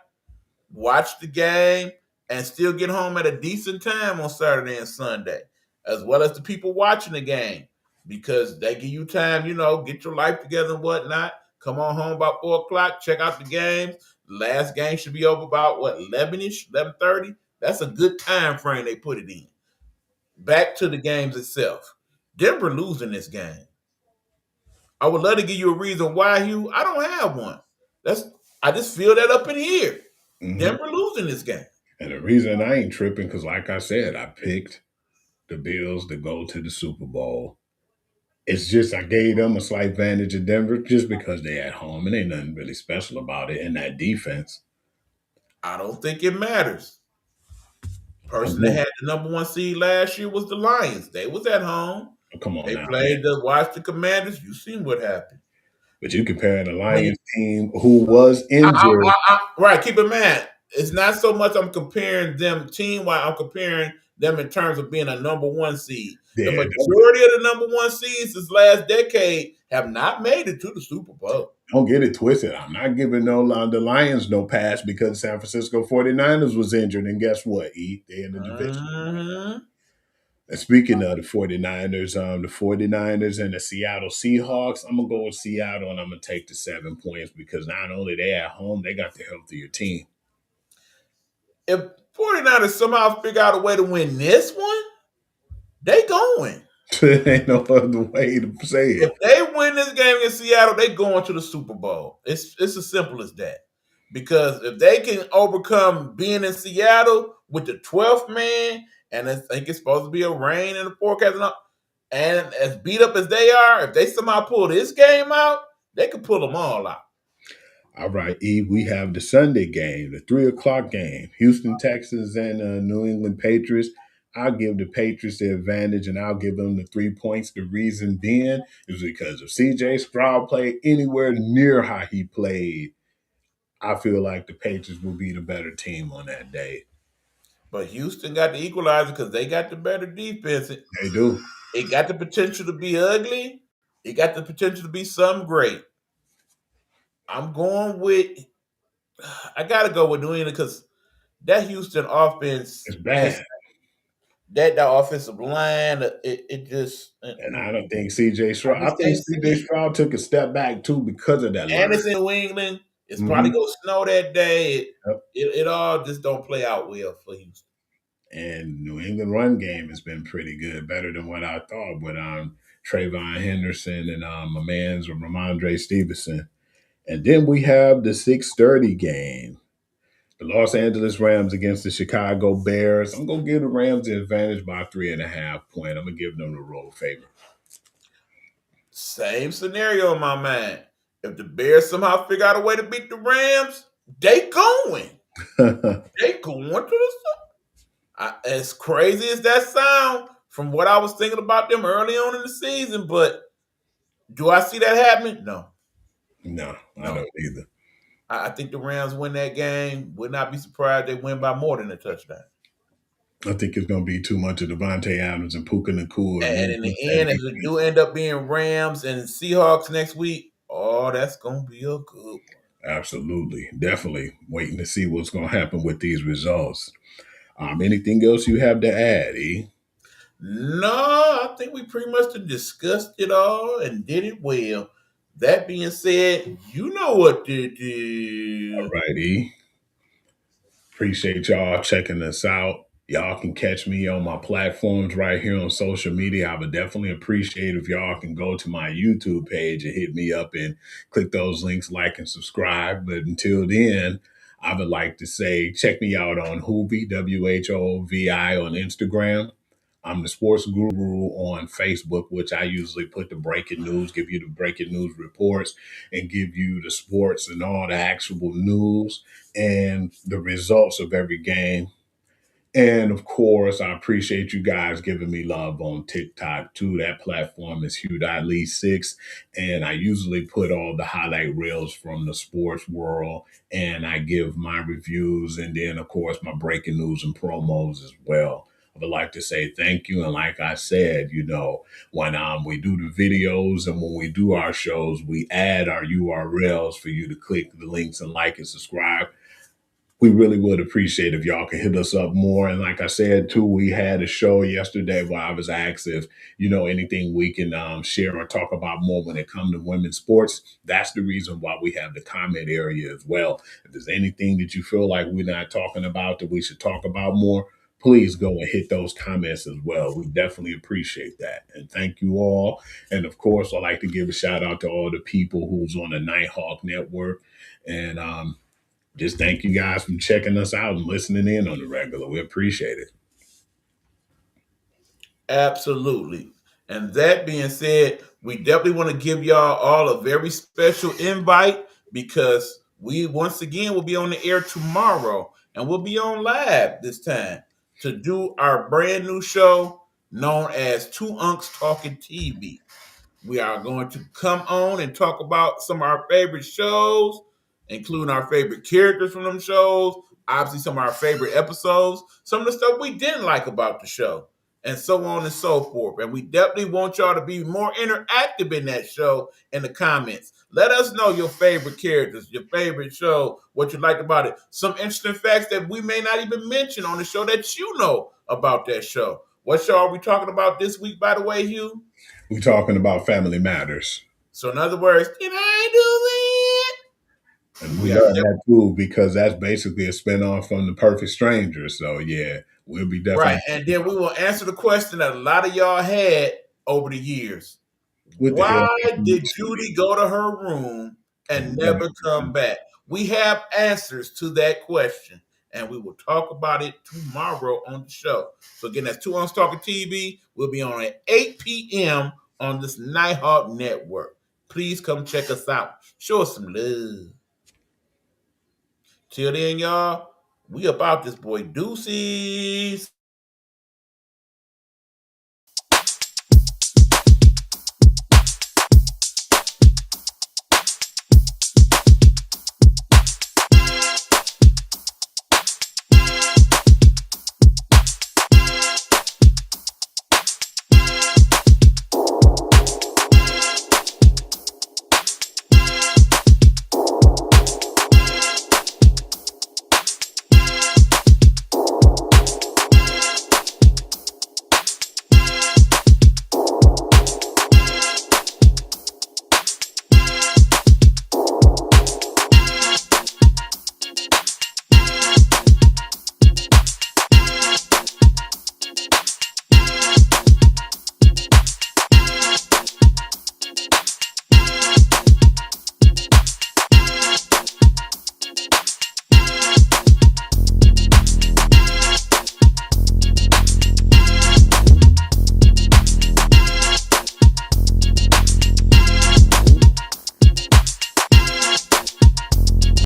watch the game, and still get home at a decent time on Saturday and Sunday, as well as the people watching the game, because they give you time, get your life together and whatnot. Come on home about 4 o'clock, check out the games. The last game should be over about, 11-ish, 11:30? That's a good time frame they put it in. Back to the games itself. Denver losing this game. I would love to give you a reason why, Hugh. I don't have one. I just feel that up in here. Mm-hmm. Denver losing this game. And the reason I ain't tripping, because like I said, I picked the Bills to go to the Super Bowl. It's just I gave them a slight advantage of Denver just because they're at home, and ain't nothing really special about it in that defense. I don't think it matters. Person that had the number 1 seed last year was the Lions. They was at home. Oh, come on, they now, played the Washington Commanders. You seen what happened. But you compare the Lions team who was injured. Right, keep in mind, it's not so much I'm comparing them team-wise. I'm comparing them in terms of being a number 1 seed. The majority of the number 1 seeds this last decade have not made it to the Super Bowl. Don't get it twisted. I'm not giving the Lions no pass because San Francisco 49ers was injured. And guess what, E? They're in the division. Mm-hmm. And speaking of the 49ers, the 49ers and the Seattle Seahawks, I'm going to go with Seattle, and I'm going to take the 7 points because not only they at home, they got the healthier team. If 49ers somehow figure out a way to win this one, they going. Ain't no other way to say it. If they win this game in Seattle, they going to the Super Bowl. It's as simple as that. Because if they can overcome being in Seattle with the 12th man, and I think it's supposed to be a rain in the forecast, and as beat up as they are, if they somehow pull this game out, they can pull them all out. All right, E, we have the Sunday game, the 3 o'clock game, Houston Texans and New England Patriots. I'll give the Patriots the advantage, and I'll give them the 3 points. The reason being is because if C.J. Stroud played anywhere near how he played, I feel like the Patriots will be the better team on that day. But Houston got the equalizer because they got the better defense. They do. It got the potential to be ugly. It got the potential to be something great. I'm going with – I got to go with New England because that Houston offense – it's bad. That offensive line, it just... And I don't think C.J. Stroud... I think C.J. Stroud took a step back, too, because of that line. And it's in New England. It's probably gonna snow that day. Yep. It all just don't play out well for Houston. And New England run game has been pretty good, better than what I thought with Trayvon Henderson and my man's Ramondre Stevenson. And then we have the 6:30 game. The Los Angeles Rams against the Chicago Bears. I'm going to give the Rams the advantage by 3.5 points. I'm going to give them the road favor. Same scenario in my mind. If the Bears somehow figure out a way to beat the Rams, they going. They going to the as crazy as that sound from what I was thinking about them early on in the season, but do I see that happening? No. No, I don't either. I think the Rams win that game. Would not be surprised they win by more than a touchdown. I think it's going to be too much of Devontae Adams and Puka Nacua. And in the end, if it do end up being Rams and Seahawks next week, oh, that's going to be a good one. Absolutely. Definitely waiting to see what's going to happen with these results. Anything else you have to add, E? No, I think we pretty much discussed it all and did it well. That being said, you know what to do. All right, E. Appreciate y'all checking us out. Y'all can catch me on my platforms right here on social media. I would definitely appreciate if y'all can go to my YouTube page and hit me up and click those links, like and subscribe. But until then, I would like to say check me out on Whovi, WHOVI on Instagram. I'm the Sports Guru on Facebook, which I usually put the breaking news, give you the breaking news reports, and give you the sports and all the actual news and the results of every game. And of course, I appreciate you guys giving me love on TikTok too. That platform is Hugh.Lee6. And I usually put all the highlight reels from the sports world and I give my reviews and then, of course, my breaking news and promos as well. I would like to say thank you. And like I said, when we do the videos and when we do our shows, we add our URLs for you to click the links and like and subscribe. We really would appreciate if y'all could hit us up more. And like I said, too, we had a show yesterday where I was asked if, anything we can share or talk about more when it comes to women's sports. That's the reason why we have the comment area as well. If there's anything that you feel like we're not talking about that we should talk about more, please go and hit those comments as well. We definitely appreciate that. And thank you all. And of course, I'd like to give a shout out to all the people who's on the Nighthawk Network. And just thank you guys for checking us out and listening in on the regular. We appreciate it. Absolutely. And that being said, we definitely want to give y'all all a very special invite because we once again will be on the air tomorrow and we'll be on live this time to do our brand new show known as Two Unks Talking TV. We are going to come on and talk about some of our favorite shows, including our favorite characters from them shows, obviously some of our favorite episodes, some of the stuff we didn't like about the show, and so on and so forth. And we definitely want y'all to be more interactive in that show in the comments. Let us know your favorite characters, your favorite show, what you liked about it. Some interesting facts that we may not even mention on the show that you know about that show. What show are we talking about this week, by the way, Hugh? We're talking about Family Matters. So in other words, can I do it? And we learned that too because that's basically a spinoff from The Perfect Stranger. So yeah, we'll be definitely right. And then we will answer the question that a lot of y'all had over the years. Why did Judy go to her room and never come back? We have answers to that question, and we will talk about it tomorrow on the show. So again, that's Two Unks Talking TV. We'll be on at 8 p.m. on this Nighthawk Network. Please come check us out. Show us some love. Till then, y'all, we about this boy. Deuces.